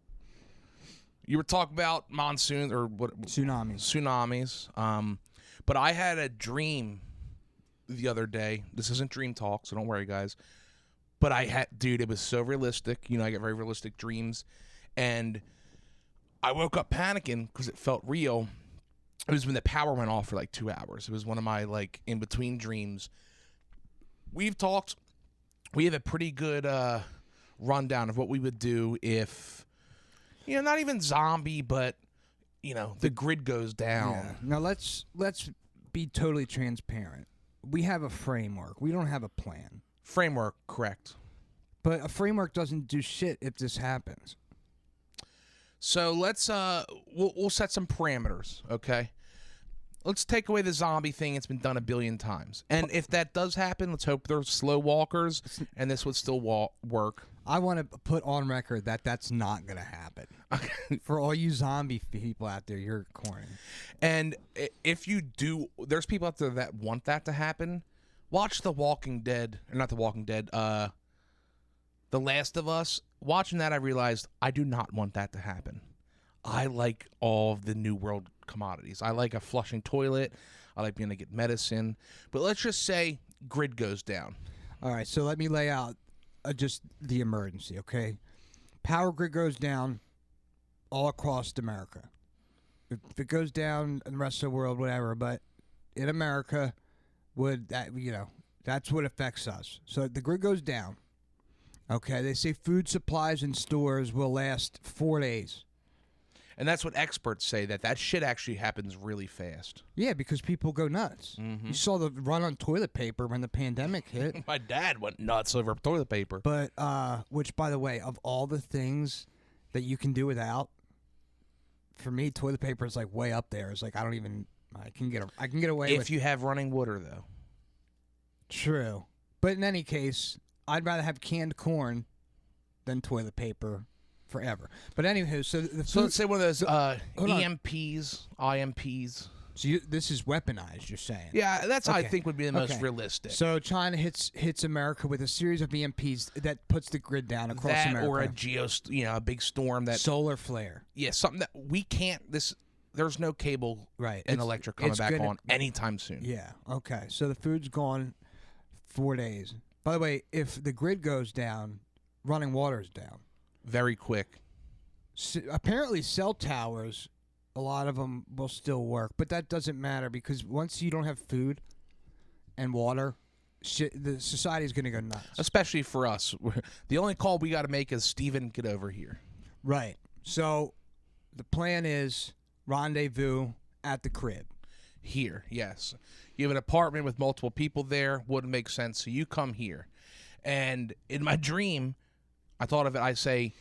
you were talking about monsoons or what? Tsunamis. But I had a dream the other day. This isn't dream talk, so don't worry, guys. But dude, it was so realistic. You know, I get very realistic dreams. And I woke up panicking because it felt real. It was when the power went off for like 2 hours. It was one of my like in between dreams. We've talked. We have a pretty good rundown of what we would do if, you know, not even zombie, but you know, the grid goes down. Yeah. Now let's be totally transparent. We have a framework. We don't have a plan. Framework, correct. But a framework doesn't do shit if this happens. So let's we'll set some parameters, okay? Let's take away the zombie thing. It's been done a billion times. And if that does happen, let's hope they're slow walkers and this would still work. I want to put on record that that's not going to happen. Okay. For all you zombie people out there, you're corny. And if you do, there's people out there that want that to happen. Watch The Walking Dead, or not The Walking Dead, The Last of Us. Watching that, I realized I do not want that to happen. I like all of the New World commodities. I like a flushing toilet. I like being able to get medicine. But let's just say grid goes down. All right, so let me lay out just the emergency, okay? Power grid goes down all across America. If it goes down in the rest of the world, whatever, but in America, that's what affects us. So the grid goes down. Okay, they say food supplies in stores will last 4 days. And that's what experts say, that shit actually happens really fast. Yeah, because people go nuts. Mm-hmm. You saw the run on toilet paper when the pandemic hit. My dad went nuts over toilet paper. But, which, by the way, of all the things that you can do without, for me, toilet paper is like way up there. It's like I can get away with. If you have running water, though. True. But in any case, I'd rather have canned corn than toilet paper forever. But anywho, so let's say one of those EMPs, IMPs. So this is weaponized, you're saying? Yeah, that's okay. I think would be the most realistic. So China hits America with a series of EMPs that puts the grid down across America. Or a big storm that solar flare. Yeah, something that we can't. There's no cable and electric coming back on anytime soon. Yeah. Okay. So the food's gone 4 days. By the way, if the grid goes down, running water's down. Very quick. So, apparently, cell towers, a lot of them will still work, but that doesn't matter because once you don't have food and water, the society is going to go nuts. Especially for us. The only call we got to make is, Steven, get over here. Right. So the plan is rendezvous at the crib. Here, yes. You have an apartment with multiple people there. Wouldn't make sense. So you come here. And in my dream, I thought of it. I say,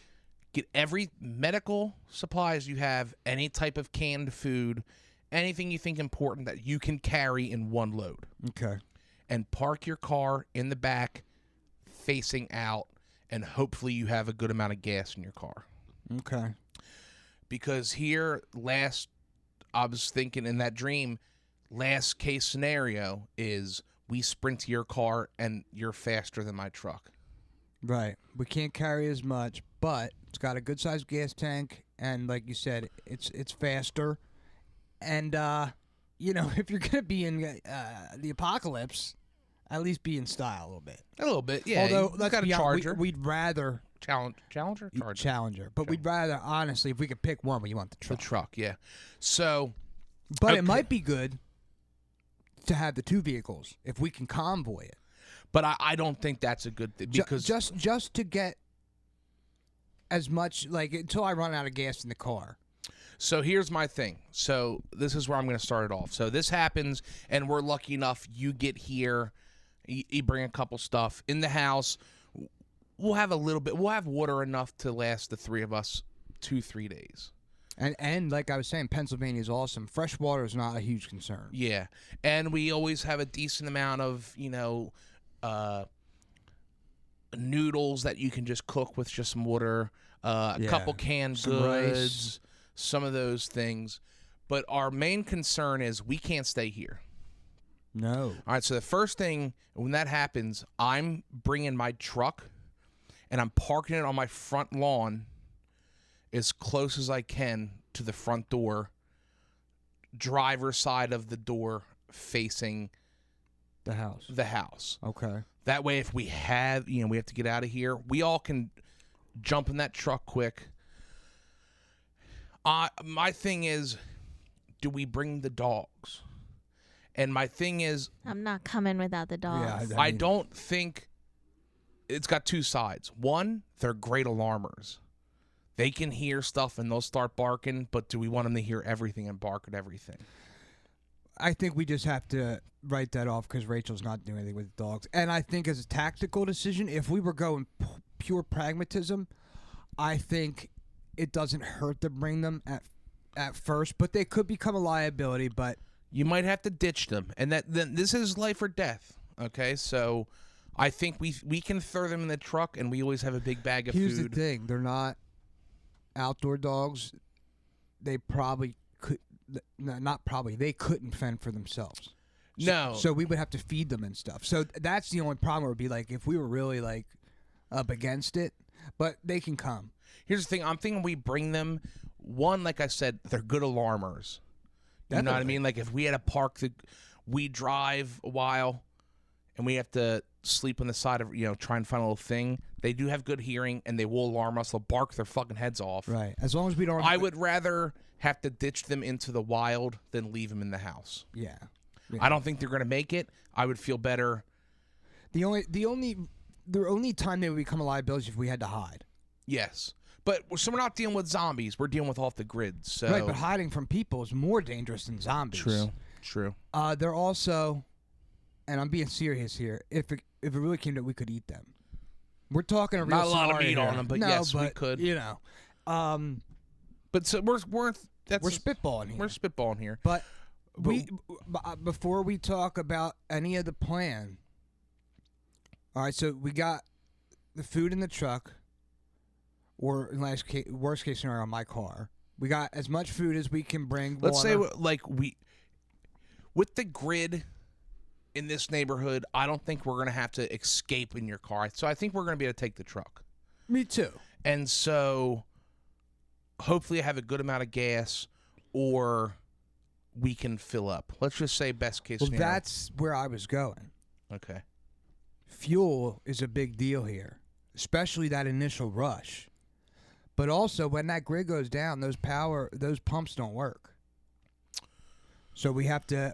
get every medical supplies you have, any type of canned food, anything you think important that you can carry in one load. Okay. And park your car in the back, facing out, and hopefully you have a good amount of gas in your car. Okay. Because here, I was thinking in that dream, last case scenario is we sprint to your car and you're faster than my truck. Right. We can't carry as much, but it's got a good-sized gas tank, and like you said, it's faster. And, if you're going to be in the apocalypse, at least be in style a little bit. A little bit, yeah. Although, let's got a Charger. We'd rather... Challenger? Challenger. But we'd rather, honestly, if we could pick one, we want the truck. The truck, yeah. So... But it might be good to have the two vehicles if we can convoy it. But I don't think that's a good thing because just to get as much until I run out of gas in the car. So here's my thing. So this is where I'm going to start it off. So this happens, and we're lucky enough you get here, you bring a couple stuff in the house. We'll have a little bit. We'll have water enough to last the three of us 2-3 days. And like I was saying, Pennsylvania is awesome. Fresh water is not a huge concern. Yeah, and we always have a decent amount of noodles that you can just cook with just some water, a couple canned goods, rice. Some of those things. But our main concern is we can't stay here. No. All right, so the first thing, when that happens, I'm bringing my truck, and I'm parking it on my front lawn as close as I can to the front door, driver's side of the door facing The house. the house. Okay. That way, if we have, we have to get out of here, we all can jump in that truck quick. My thing is, do we bring the dogs? And my thing is, I'm not coming without the dogs. Yeah, I don't think it's got two sides. One, they're great alarmers. They can hear stuff and they'll start barking, but do we want them to hear everything and bark at everything? I think we just have to write that off because Rachel's not doing anything with dogs. And I think as a tactical decision, if we were going pure pragmatism, I think it doesn't hurt to bring them at first, but they could become a liability. But you might have to ditch them, and then this is life or death. Okay, so I think we can throw them in the truck, and we always have a big bag of here's food. the thing: they're not outdoor dogs. They probably could. No, not probably. They couldn't fend for themselves. No. So we would have to feed them and stuff. So that's the only problem. Would be like if we were really like up against it, but they can come. Here's the thing: I'm thinking we bring them. One, like I said, they're good alarmers. You know what I Definitely. mean? Like if we had a park that we drive a while, and we have to sleep on the side of try and find a little thing. They do have good hearing, and they will alarm us. They'll bark their fucking heads off. Right. As long as we don't. I would rather have to ditch them into the wild than leave them in the house. Yeah. I don't think they're going to make it. I would feel better. The only time they would become a liability is if we had to hide. Yes. But so we're not dealing with zombies. We're dealing with off the grid. So Right, but hiding from people is more dangerous than zombies. True. They're also, and I'm being serious here. If it really came to it, we could eat them. We're talking a real Not a lot of scenario meat here. on them, but no, yes, but, we could. But so we're spitballing here. We're spitballing here. But before we talk about any of the plan, all right. So we got the food in the truck, or in worst case scenario, my car. We got as much food as we can bring. Let's say water. with the grid in this neighborhood, I don't think we're gonna have to escape in your car. So I think we're gonna be able to take the truck. Me too. And so hopefully I have a good amount of gas, or we can fill up. Let's just say best case scenario. That's where I was going. Okay. Fuel is a big deal here, especially that initial rush. But also, when that grid goes down, those pumps don't work. So we have to.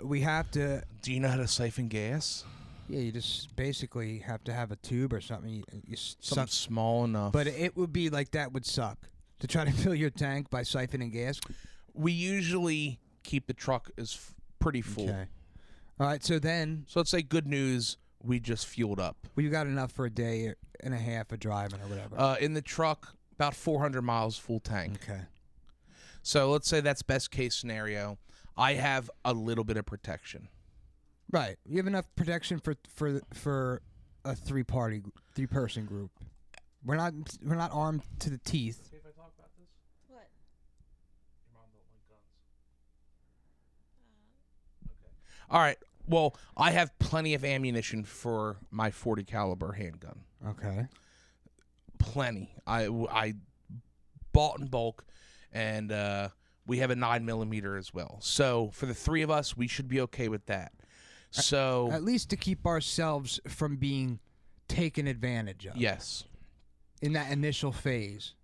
Do you know how to siphon gas? Yeah, you just basically have to have a tube or something. You Something suck. small enough. But it would be like that would suck to try to fill your tank by siphoning gas. We usually keep the truck as pretty full. Okay. All right. So let's say good news, we just fueled up. well, you got enough for a day and a half of driving or whatever. In the truck, about 400 miles full tank. Okay. So let's say that's best case scenario. I have a little bit of protection. Right. You have enough protection for a three-person group. We're not armed to the teeth. If I talk about this, What? your mom don't like guns. Okay. All right. Well, I have plenty of ammunition for my .40 caliber handgun. Okay. Plenty. I bought in bulk, and we have a 9mm as well. So for the three of us, we should be okay with that. So At least to keep ourselves from being taken advantage of. yes. In that initial phase,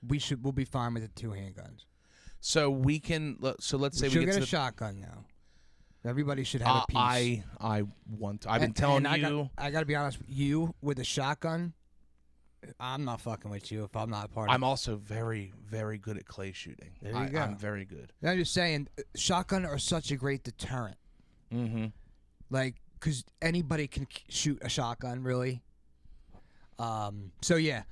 we'll be fine with the two handguns. So we can. So let's say She'll we get to a the, shotgun now. Everybody should have a piece. I want. I've been telling you. I got to be honest with you. With a shotgun, I'm not fucking with you if I'm not a part of it. I'm also very, very good at clay shooting. There you go. I'm very good. I'm just saying, shotgun are such a great deterrent. Mm-hmm. Like, because anybody can shoot a shotgun, really. So yeah,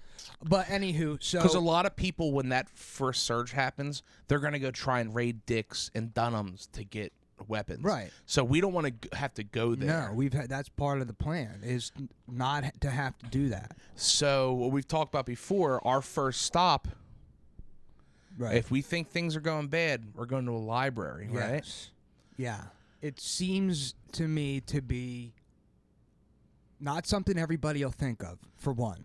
but anywho, so Because a lot of people, when that first surge happens, they're gonna go try and raid Dick's and Dunham's to get weapons. Right. So we don't want to have to go there. no, that's part of the plan is not to have to do that. So what we've talked about before, our first stop. Right. If we think things are going bad, we're going to a library, right? Yes. Yeah. It seems to me to be not something everybody will think of, for one.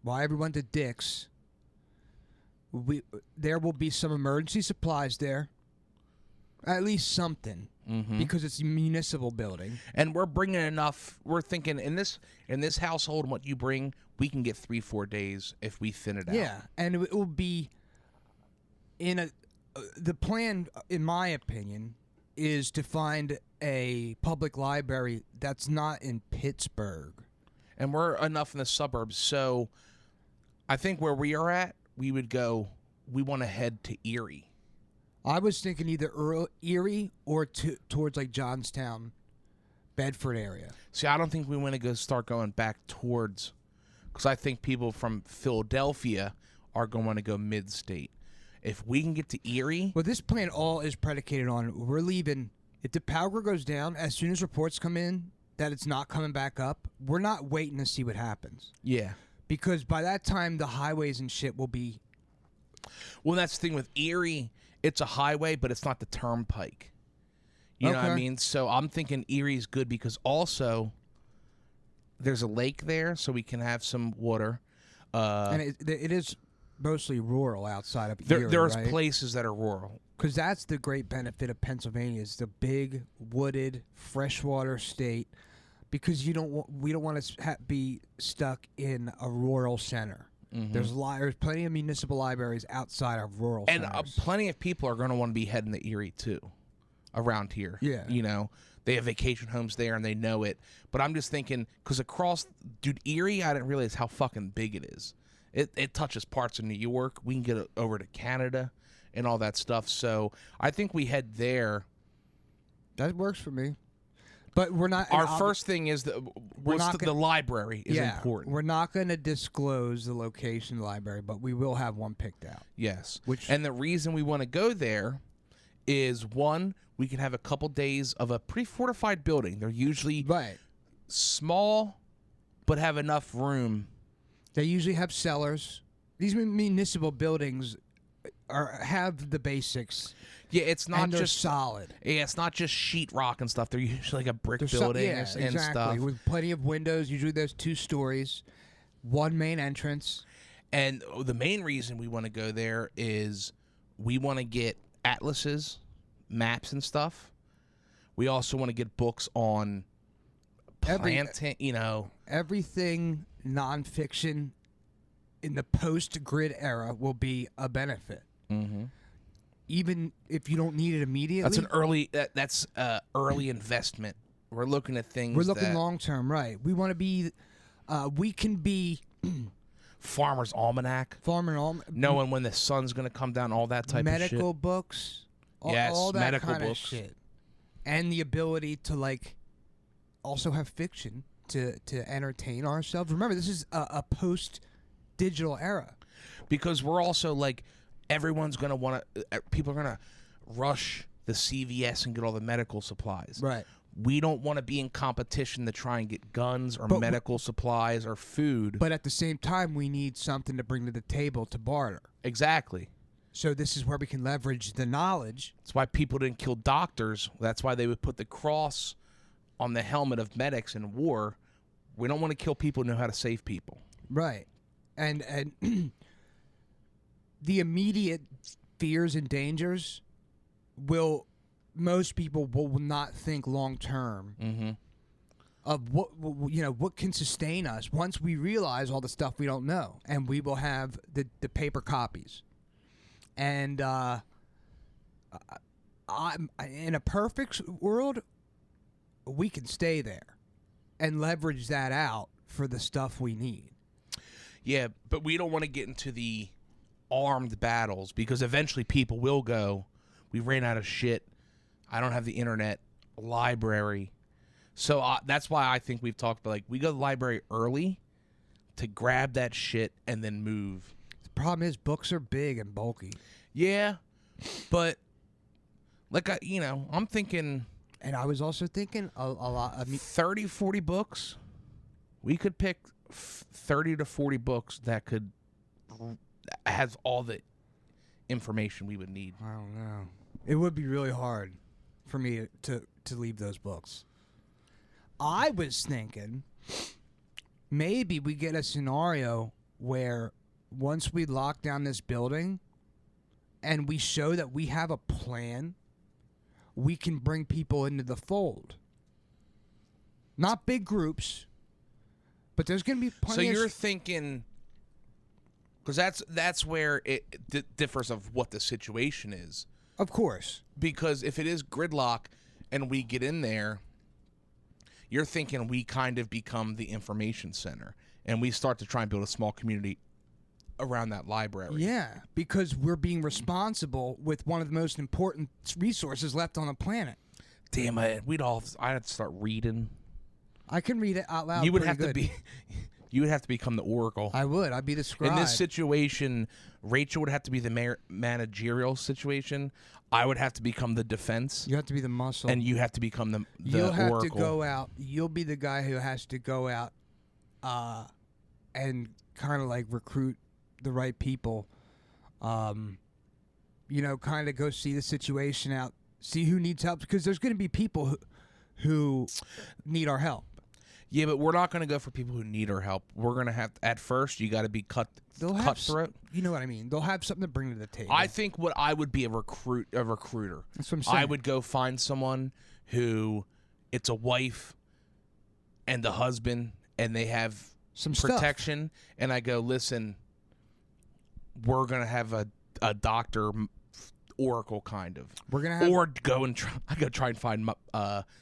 while everyone's at Dick's, there will be some emergency supplies there. At least something, because it's a municipal building. And we're bringing enough. We're thinking in this household, what you bring, we can get 3-4 days if we thin it out. Yeah, and it will be in a. The plan, in my opinion, is to find a public library that's not in Pittsburgh. And we're enough in the suburbs, so I think where we are at, we would go. We want to head to Erie. I was thinking either Erie or towards like Johnstown, Bedford area. See, I don't think we want to start going back towards, because I think people from Philadelphia are going to want to go mid-state. If we can get to Erie. Well, this plan all is predicated on we're leaving. If the power goes down, as soon as reports come in that it's not coming back up, we're not waiting to see what happens. Yeah. Because by that time, the highways and shit will be. Well, that's the thing with Erie. It's a highway, but it's not the turnpike. You know what I mean? So I'm thinking Erie's good because also there's a lake there, so we can have some water. And it is mostly rural outside of Erie, there's right? places that are rural. Because that's the great benefit of Pennsylvania is the big wooded freshwater state. Because we don't want to be stuck in a rural center. There's plenty of municipal libraries outside of rural centers. And plenty of people are going to want to be heading to Erie, too, around here. Yeah. You know, they have vacation homes there, and they know it. But I'm just thinking, because Erie, I didn't realize how fucking big it is. It touches parts of New York. We can get it over to Canada and all that stuff. So I think we head there. That works for me. But we're not. Our first thing is the library is important. We're not going to disclose the location of the library, but we will have one picked out. Yes. And the reason we want to go there is, one, we can have a couple days of a pretty fortified building. They're usually small, but have enough room. They usually have cellars. These municipal buildings have the basics. Yeah, it's not just solid. Yeah, it's not just sheetrock and stuff. They're usually like a brick building and stuff. With plenty of windows. Usually there's 2 stories, one main entrance. And the main reason we want to go there is we want to get atlases, maps and stuff. We also want to get books on planting, everything nonfiction in the post-grid era will be a benefit. Even if you don't need it immediately. That's an early investment. We're looking at things. We're looking long term, right? We want to be. We can be. Farmer's Almanac. Knowing when the sun's going to come down, all that type of shit. Medical books. All that medical kind of shit. And the ability to also have fiction to entertain ourselves. Remember, this is a post-digital era. Because we're also everyone's going to want to, people are going to rush the CVS and get all the medical supplies. Right. We don't want to be in competition to try and get guns or medical supplies or food. But at the same time, we need something to bring to the table to barter. Exactly. So this is where we can leverage the knowledge. That's why people didn't kill doctors. That's why they would put the cross on the helmet of medics in war. We don't want to kill people who know how to save people. Right. And the immediate fears and dangers most people will not think long term of what can sustain us once we realize all the stuff we don't know, and we will have the paper copies. And in a perfect world, we can stay there and leverage that out for the stuff we need. Yeah, but we don't want to get into the armed battles because eventually people will go, we ran out of shit. I don't have the internet, library. So that's why I think we've talked about we go to the library early to grab that shit and then move. The problem is books are big and bulky. Yeah, but I'm thinking. And I was also thinking a lot. 30, 40 books. We could pick 30 to 40 books that has all the information we would need. I don't know. It would be really hard for me to leave those books. I was thinking maybe we get a scenario where once we lock down this building and we show that we have a plan, we can bring people into the fold. Not big groups, but there's going to be plenty. So you're thinking, because that's where it differs of what the situation is. Of course. Because if it is gridlock and we get in there, you're thinking we kind of become the information center and we start to try and build a small community around that library. Yeah, because we're being responsible with one of the most important resources left on the planet. Damn it, I'd have to start reading. I can read it out loud. You would have good. to be. You would have to become the oracle. I would. I'd be the scribe. In this situation, Rachel would have to be the managerial situation. I would have to become the defense. You have to be the muscle. And you have to become the You'll have oracle. to go out. You'll be the guy who has to go out and kind of like recruit the right people. You know, kind of go see the situation out, see who needs help, because there's going to be people who need our help. Yeah, but we're not going to go for people who need our help. We're going to have, at first, you got to be cutthroat. You know what I mean? They'll have something to bring to the table. I think what I would be a recruiter. That's what I'm saying. I would go find someone who it's a wife and a husband, and they have some protection. And I go, listen, we're going to have a doctor oracle kind of. We're gonna have, or go and try and find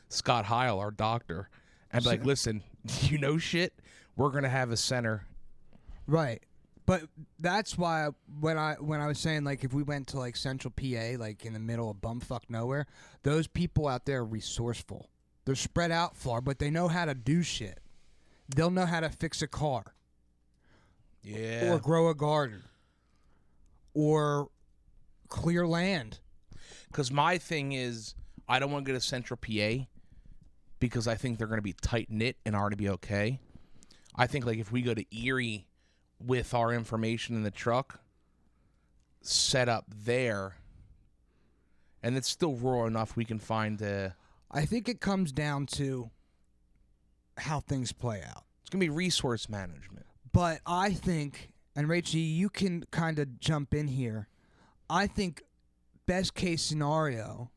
Scott Heil, our doctor. And be like, listen, you know shit? We're going to have a center. Right. But that's why when I was saying, like, if we went to, like, central PA, like, in the middle of bumfuck nowhere, those people out there are resourceful. They're spread out far, but they know how to do shit. They'll know how to fix a car. Yeah. Or grow a garden. Or clear land. Because my thing is, I don't want to go to central PA because I think they're going to be tight-knit and already be okay. I think, like, if we go to Erie with our information in the truck, set up there, and it's still rural enough we can find a... I think it comes down to how things play out. It's going to be resource management. But I think, and Rachel, you can kind of jump in here, I think best case scenario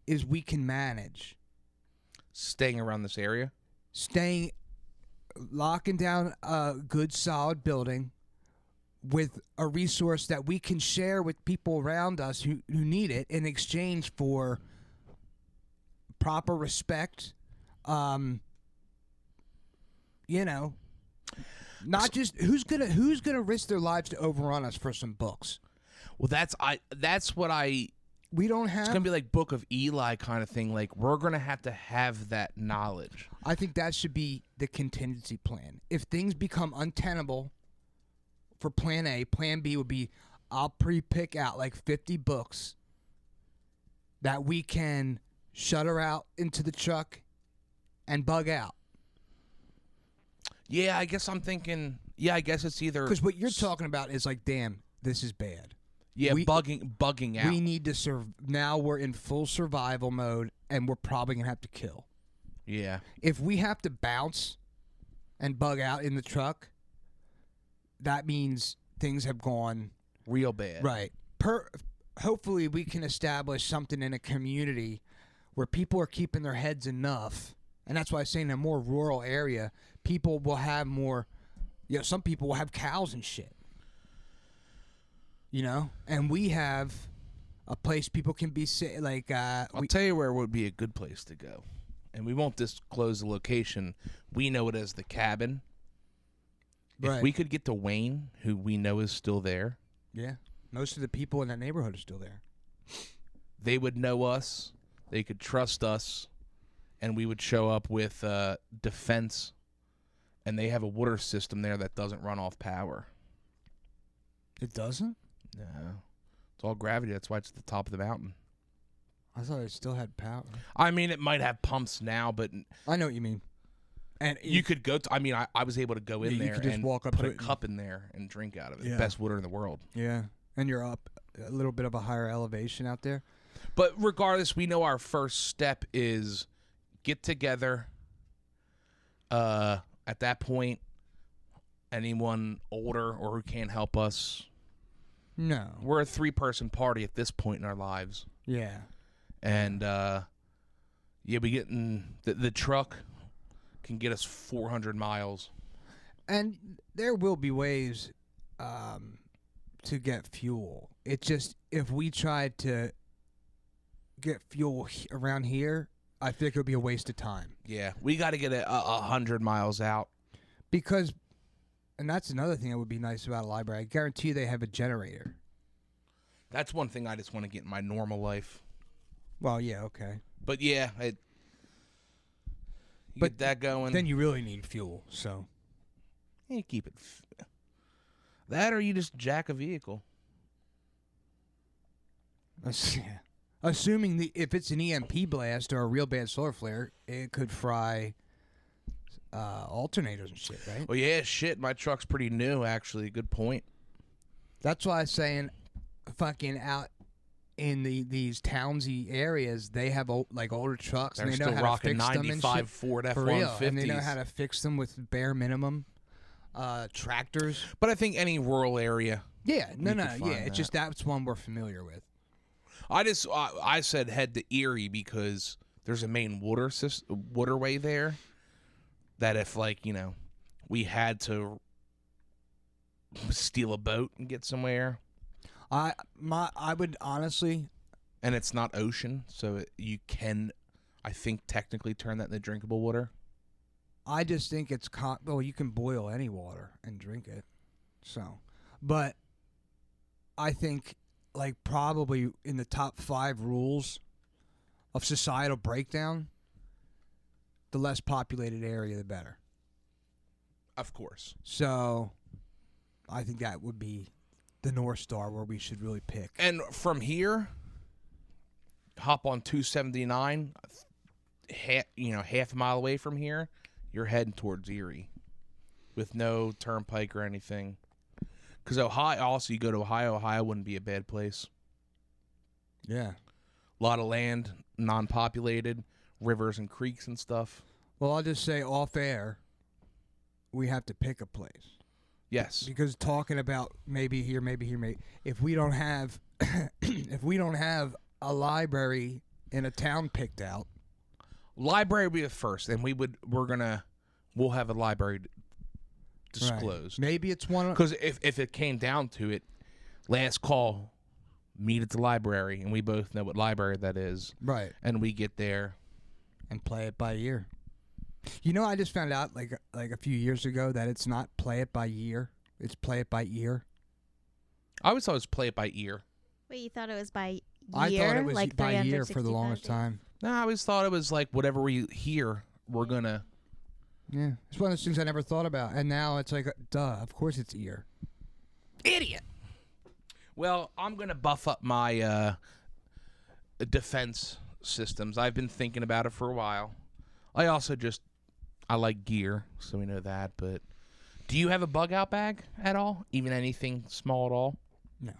is we can manage. Staying around this area? Locking down a good, solid building with a resource that we can share with people around us who need it in exchange for proper respect. You know, not just who's gonna risk their lives to overrun us for some books. Well, that's what I... We don't have... It's going to be like Book of Eli kind of thing. Like, we're going to have that knowledge. I think that should be the contingency plan. If things become untenable for plan A, plan B would be I'll pre-pick out like 50 books that we can shutter out into the truck and bug out. Yeah, I guess I'm thinking... Yeah, I guess it's either... Because what you're talking about is like, damn, this is bad. Yeah, bugging out. We need to now we're in full survival mode, and we're probably gonna have to kill. Yeah. If we have to bounce and bug out in the truck, that means things have gone real bad. Right. Hopefully, we can establish something in a community where people are keeping their heads enough, and that's why I say in a more rural area, people will have more. You know, some people will have cows and shit. You know, and we have a place people can be like. I'll tell you where would be a good place to go, and we won't disclose the location. We know it as the cabin. Right. If we could get to Wayne, who we know is still there. Yeah, most of the people in that neighborhood are still there. They would know us. They could trust us, and we would show up with defense. And they have a water system there that doesn't run off power. It doesn't? No. It's all gravity. That's why it's at the top of the mountain. I thought it still had power. I mean, it might have pumps now, but... I know what you mean. And you could go... I mean, I was able to go in there just and walk up put to a it cup in there and drink out of it. Yeah. Best water in the world. Yeah. And you're up a little bit of a higher elevation out there. But regardless, we know our first step is get together at that point anyone older or who can't help us. No. We're a 3-person party at this point in our lives. Yeah. And, yeah, we getting the truck can get us 400 miles. And there will be ways to get fuel. It's just if we tried to get fuel around here, I think it would be a waste of time. Yeah, we got to get 100 miles out. Because, and that's another thing that would be nice about a library. I guarantee you they have a generator. That's one thing I just want to get in my normal life. Well, yeah, okay. But yeah, get that going. Then you really need fuel, so. You keep it. That or you just jack a vehicle. Yeah. Assuming if it's an EMP blast or a real bad solar flare, it could fry alternators and shit, right? Well, yeah, shit. My truck's pretty new, actually. Good point. That's why I'm saying, fucking out in these townsy areas, they have older trucks They're and they still know how rocking to fix them and 95 shit. Ford For real, F-150s. and they know how to fix them with bare minimum tractors. But I think any rural area. Yeah, no, could find yeah. It's just that's one we're familiar with. I said head to Erie because there's a main waterway there that if, like, you know, we had to steal a boat and get somewhere. I would honestly, And it's not ocean, so you can, I think, technically turn that into drinkable water. I just think it's well, you can boil any water and drink it. So, but I think, like, probably in the top 5 rules of societal breakdown, the less populated area, the better. Of course. So, I think that would be the North Star where we should really pick. And from here, hop on 279, half a mile away from here, you're heading towards Erie with no turnpike or anything. Because Ohio, also, you go to Ohio wouldn't be a bad place. Yeah. A lot of land, non-populated, rivers and creeks and stuff. Well, I'll just say off air, we have to pick a place. Yes. Because talking about maybe here, if we don't have a library in a town picked out, Library would be the first, and we'll have a library disclosed. Right. Maybe it's one. Because if it came down to it, last call, meet at the library, and we both know what library that is. Right. And we get there and play it by ear. You know, I just found out like a few years ago that it's not play it by year; it's play it by ear. I always thought it was play it by ear. Wait, you thought it was by year? I thought it was like by year for the longest time. No, I always thought it was like whatever we hear, we're gonna. Yeah, it's one of those things I never thought about, and now it's like, duh, of course it's ear. Idiot. Well, I'm gonna buff up my defense systems. I've been thinking about it for a while. I like gear, so we know that. But do you have a bug out bag at all? Even anything small at all? No.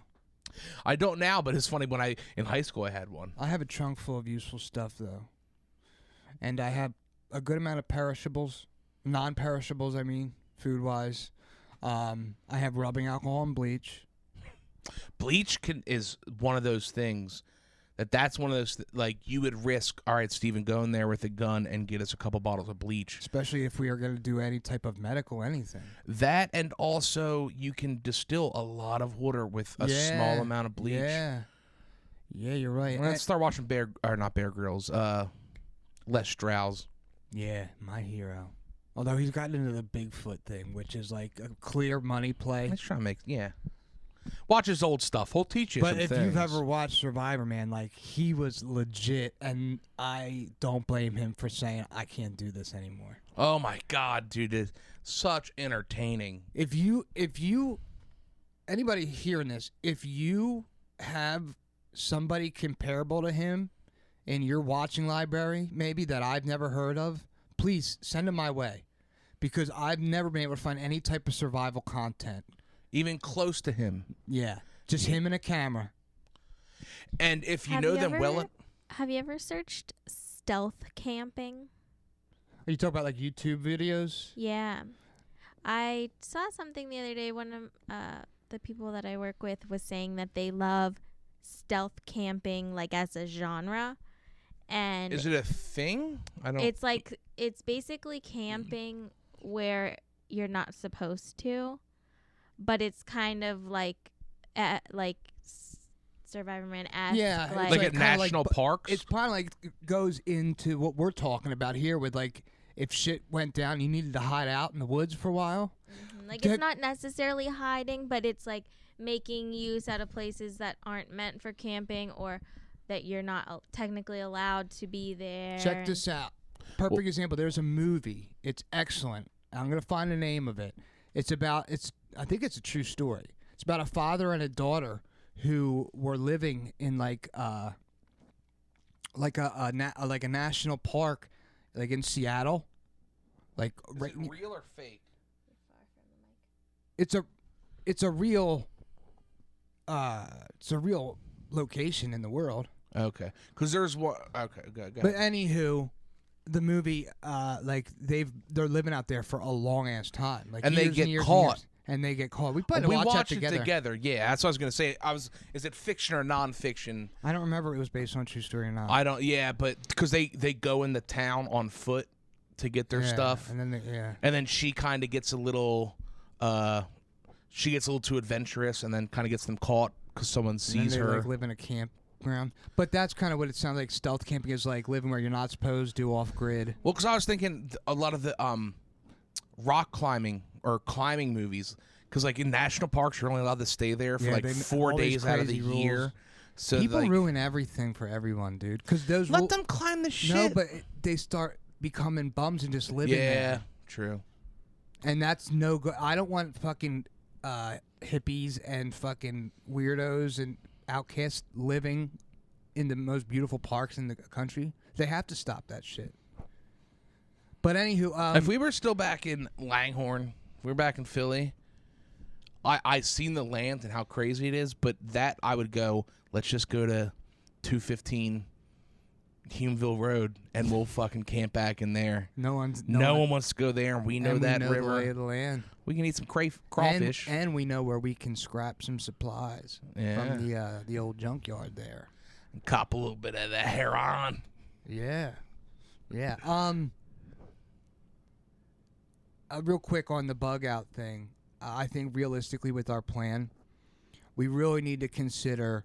I don't now, but it's funny when in high school I had one. I have a trunk full of useful stuff though, and I have a good amount of perishables, non-perishables. I mean, food-wise. I have rubbing alcohol and bleach. Bleach is one of those things that's one of those like you would risk. All right, Steven, go in there with a gun and get us a couple bottles of bleach. Especially if we are going to do any type of medical anything. That, and also you can distill a lot of water with a small amount of bleach. Yeah, you're right. Let's start watching not Bear Grylls. Les Strauss. Yeah, my hero. Although he's gotten into the Bigfoot thing, which is like a clear money play. Let's try to watch his old stuff. He'll teach you some things. But if you've ever watched Survivor, man, like, he was legit, and I don't blame him for saying, I can't do this anymore. Oh, my God, dude. It's such entertaining. If you, anybody hearing this, if you have somebody comparable to him in your watching library, maybe, that I've never heard of, please send them my way. Because I've never been able to find any type of survival content. Even close to him. Yeah. Just him and a camera. And if you know them well... Have you ever searched stealth camping? Are you talking about like YouTube videos? Yeah. I saw something the other day. One of the people that I work with was saying that they love stealth camping, like as a genre. And Is it a thing? I don't. it's like it's basically camping where you're not supposed to, but it's kind of like Survivor Man-esque. Yeah, like, like it's at kinda national like, parks. It's probably like it goes into what we're talking about here with like if shit went down, you needed to hide out in the woods for a while. like That- it's not necessarily hiding, but it's like making use out of places that aren't meant for camping or that you're not technically allowed to be there. Check this out. Perfect example. There's a movie. It's excellent. I'm gonna find the name of it. It's about. I think it's a true story. It's about a father and a daughter who were living in like a national park, like in Seattle. Like Is right, it real or fake? it's a real location in the world. Okay, because there's one. Okay, go. But anywho, the movie, like they're living out there for a long ass time, like And they years get years caught. and they get caught. We plan to we watch watched that it together. together. Yeah, that's what I was gonna say. Is it fiction or nonfiction? I don't remember if it was based on a true story or not. I don't. Yeah, but because they go in the town on foot to get their Yeah, stuff, and then and then she kind of gets a little, too adventurous, and then kind of gets them caught because someone and sees then they, her. like live in a campground. But that's kind of what it sounds like. Stealth camping is like living where you're not supposed to, off grid. Well, because I was thinking a lot of the rock climbing or climbing movies, because like in national parks you're only allowed to stay there for Yeah, like they 4 all these days out of the crazy rules. year. So People like, ruin everything for everyone, dude. Because those let them climb the shit. No, but they start becoming bums and just living yeah, there. true. And that's no good. I don't want fucking hippies and fucking weirdos and outcasts living in the most beautiful parks in the country. They have to stop that shit. But anywho, If we were still back in Langhorne, if we were back in Philly, I seen the land and how crazy it is, but that I would go, let's just go to 215 Humeville Road and we'll fucking camp back in there. no one wants to go there, and we know and that we know river. the lay of the land. We can eat some crawfish. And we know where we can scrap some supplies Yeah. from the old junkyard there. And cop a little bit of the heron. Yeah. Yeah. Real quick on the bug out thing. I think realistically with our plan, we really need to consider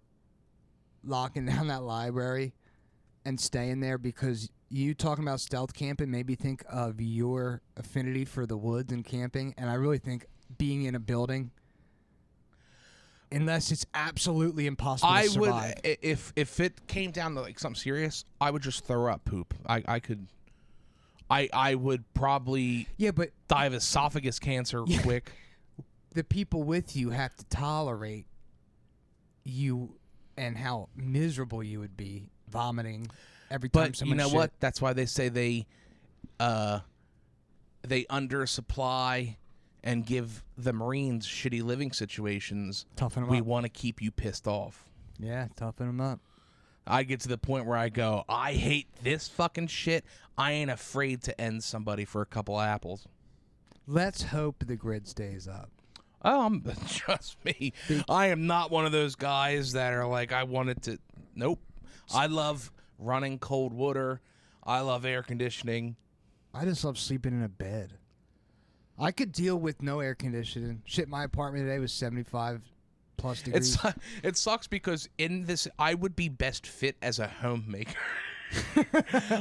locking down that library and staying there, because you talking about stealth camping made me think of your affinity for the woods and camping, and I really think being in a building, unless it's absolutely impossible to I survive. would, if it came down to like something serious, I would just throw up poop. I would probably Yeah, but die of esophagus cancer quick. the people with you have to tolerate you and how miserable you would be vomiting every time But someone you know shit. what? That's why they say they undersupply and give the Marines shitty living situations. Toughen 'em We up. want to keep you pissed off. Yeah, toughen them up. I get to the point where I go, I hate this fucking shit. I ain't afraid to end somebody for a couple apples. Let's hope the grid stays up. Trust me. I am not one of those guys that are like, I wanted to. Nope. I love running cold water. I love air conditioning. I just love sleeping in a bed. I could deal with no air conditioning. Shit, my apartment today was 75 plus degrees. It sucks because in this, I would be best fit as a homemaker.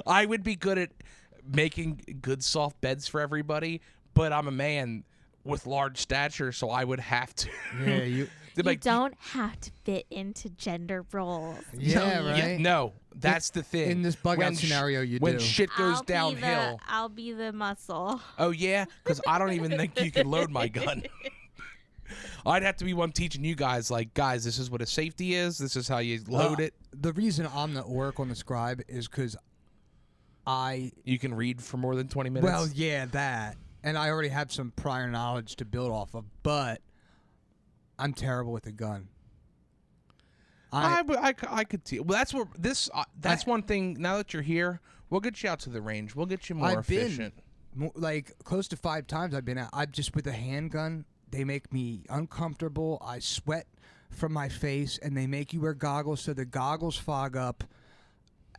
I would be good at making good soft beds for everybody, but I'm a man with large stature, so I would have to. Yeah, you. You don't have to fit into gender roles. Yeah, right. No, that's the thing. In this bug When out scenario, you when do. shit goes I'll downhill. I'll be the muscle. Oh yeah, because I don't even think you can load my gun. I'd have to be one teaching you guys, like, guys, this is what a safety is. This is how you load it. The reason I'm the oracle on the scribe is because You can read for more than 20 minutes. Well, yeah, that. And I already have some prior knowledge to build off of, but I'm terrible with a gun. I could tell. Well, that's what this. That's one thing. Now that you're here, we'll get you out to the range. We'll get you more efficient. like close to 5 times I've been out. I'm just with a handgun. They make me uncomfortable. I sweat from my face, and they make you wear goggles so the goggles fog up.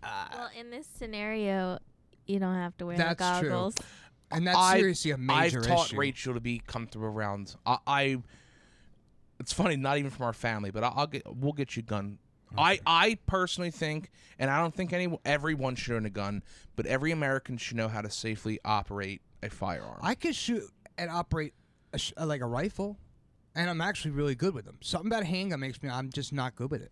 Well, in this scenario, you don't have to wear the That's goggles. true. And that's seriously a major I've taught issue. Rachel to be comfortable around. It's funny, not even from our family, but we'll get you a gun. Okay. I personally think, and I don't think everyone should own a gun, but every American should know how to safely operate a firearm. I can shoot and operate like a rifle, and I'm actually really good with them. Something about a handgun makes me, I'm just not good with it.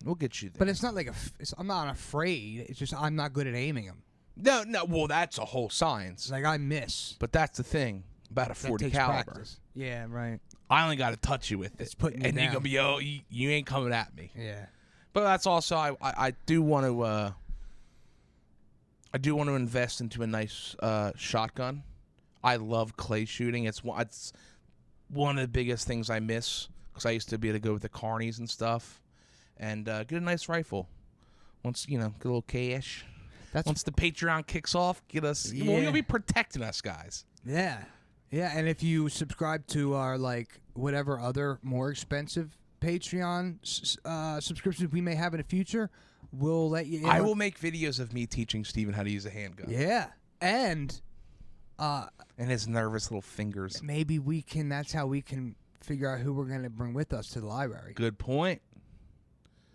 We'll get you there. But it's not like I'm not afraid. It's just I'm not good at aiming them. No. Well, that's a whole science. Like I miss. But that's the thing about a 40 caliber. Practice. Yeah, right. I only got to touch you with it. It's putting you and down. you're gonna be you ain't coming at me. Yeah. But that's also I do want to invest into a nice shotgun. I love clay shooting. It's one of the biggest things I miss because I used to be able to go with the carnies and stuff, and get a nice rifle. Once get a little cash. Once the Patreon kicks off, get us. Yeah. Well, you'll be protecting us, guys. Yeah. Yeah, and if you subscribe to our whatever other more expensive Patreon subscriptions we may have in the future, we'll let you in. I will make videos of me teaching Steven how to use a handgun. Yeah. And his nervous little fingers. Maybe that's how we can figure out who we're going to bring with us to the library. Good point.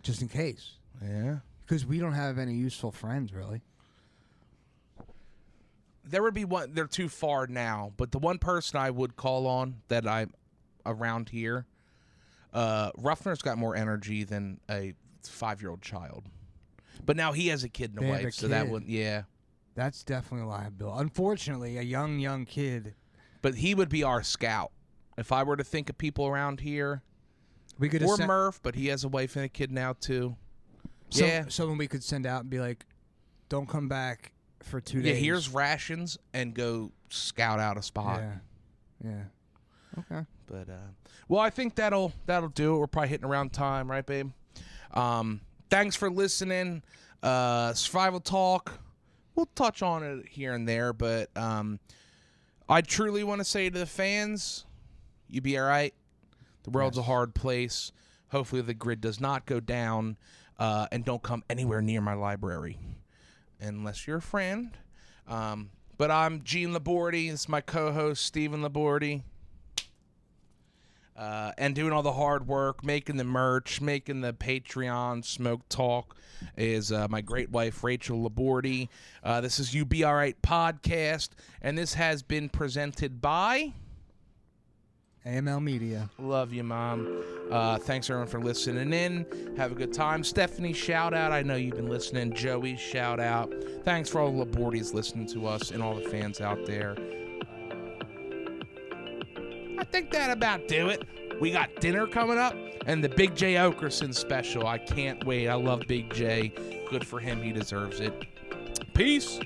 Just in case. Yeah. Because we don't have any useful friends, really. There would be one. They're too far now, but the one person I would call on that I'm around here, Ruffner's got more energy than a 5-year-old child. But now he has a kid and a wife, so that wouldn't. Yeah. That's definitely a liability. Unfortunately, a young kid. But he would be our scout. If I were to think of people around here, we could or Murph, but he has a wife and a kid now too. Someone we could send out and be like, "Don't come back for 2 days." Yeah, here's rations and go scout out a spot. Yeah. Okay. But well, I think that'll do it. We're probably hitting around time, right, babe? Thanks for listening. Survival Talk. We'll touch on it here and there, but I truly want to say to the fans, you be all right. The world's a hard place. Hopefully the grid does not go down, and don't come anywhere near my library unless you're a friend. But I'm Gene Labordi. This is my co-host, Stephen Labordi. And doing all the hard work, making the merch, making the Patreon Smoke Talk is my great wife, Rachel Labordi. This is You Be Aight podcast, and this has been presented by AML Media. Love you, Mom. Thanks, everyone, for listening in. Have a good time. Stephanie, shout out. I know you've been listening. Joey, shout out. Thanks for all the Labordis listening to us and all the fans out there. I think that about do it. We got dinner coming up and the Big J Okerson special. I can't wait. I love Big J. Good for him. He deserves it. Peace.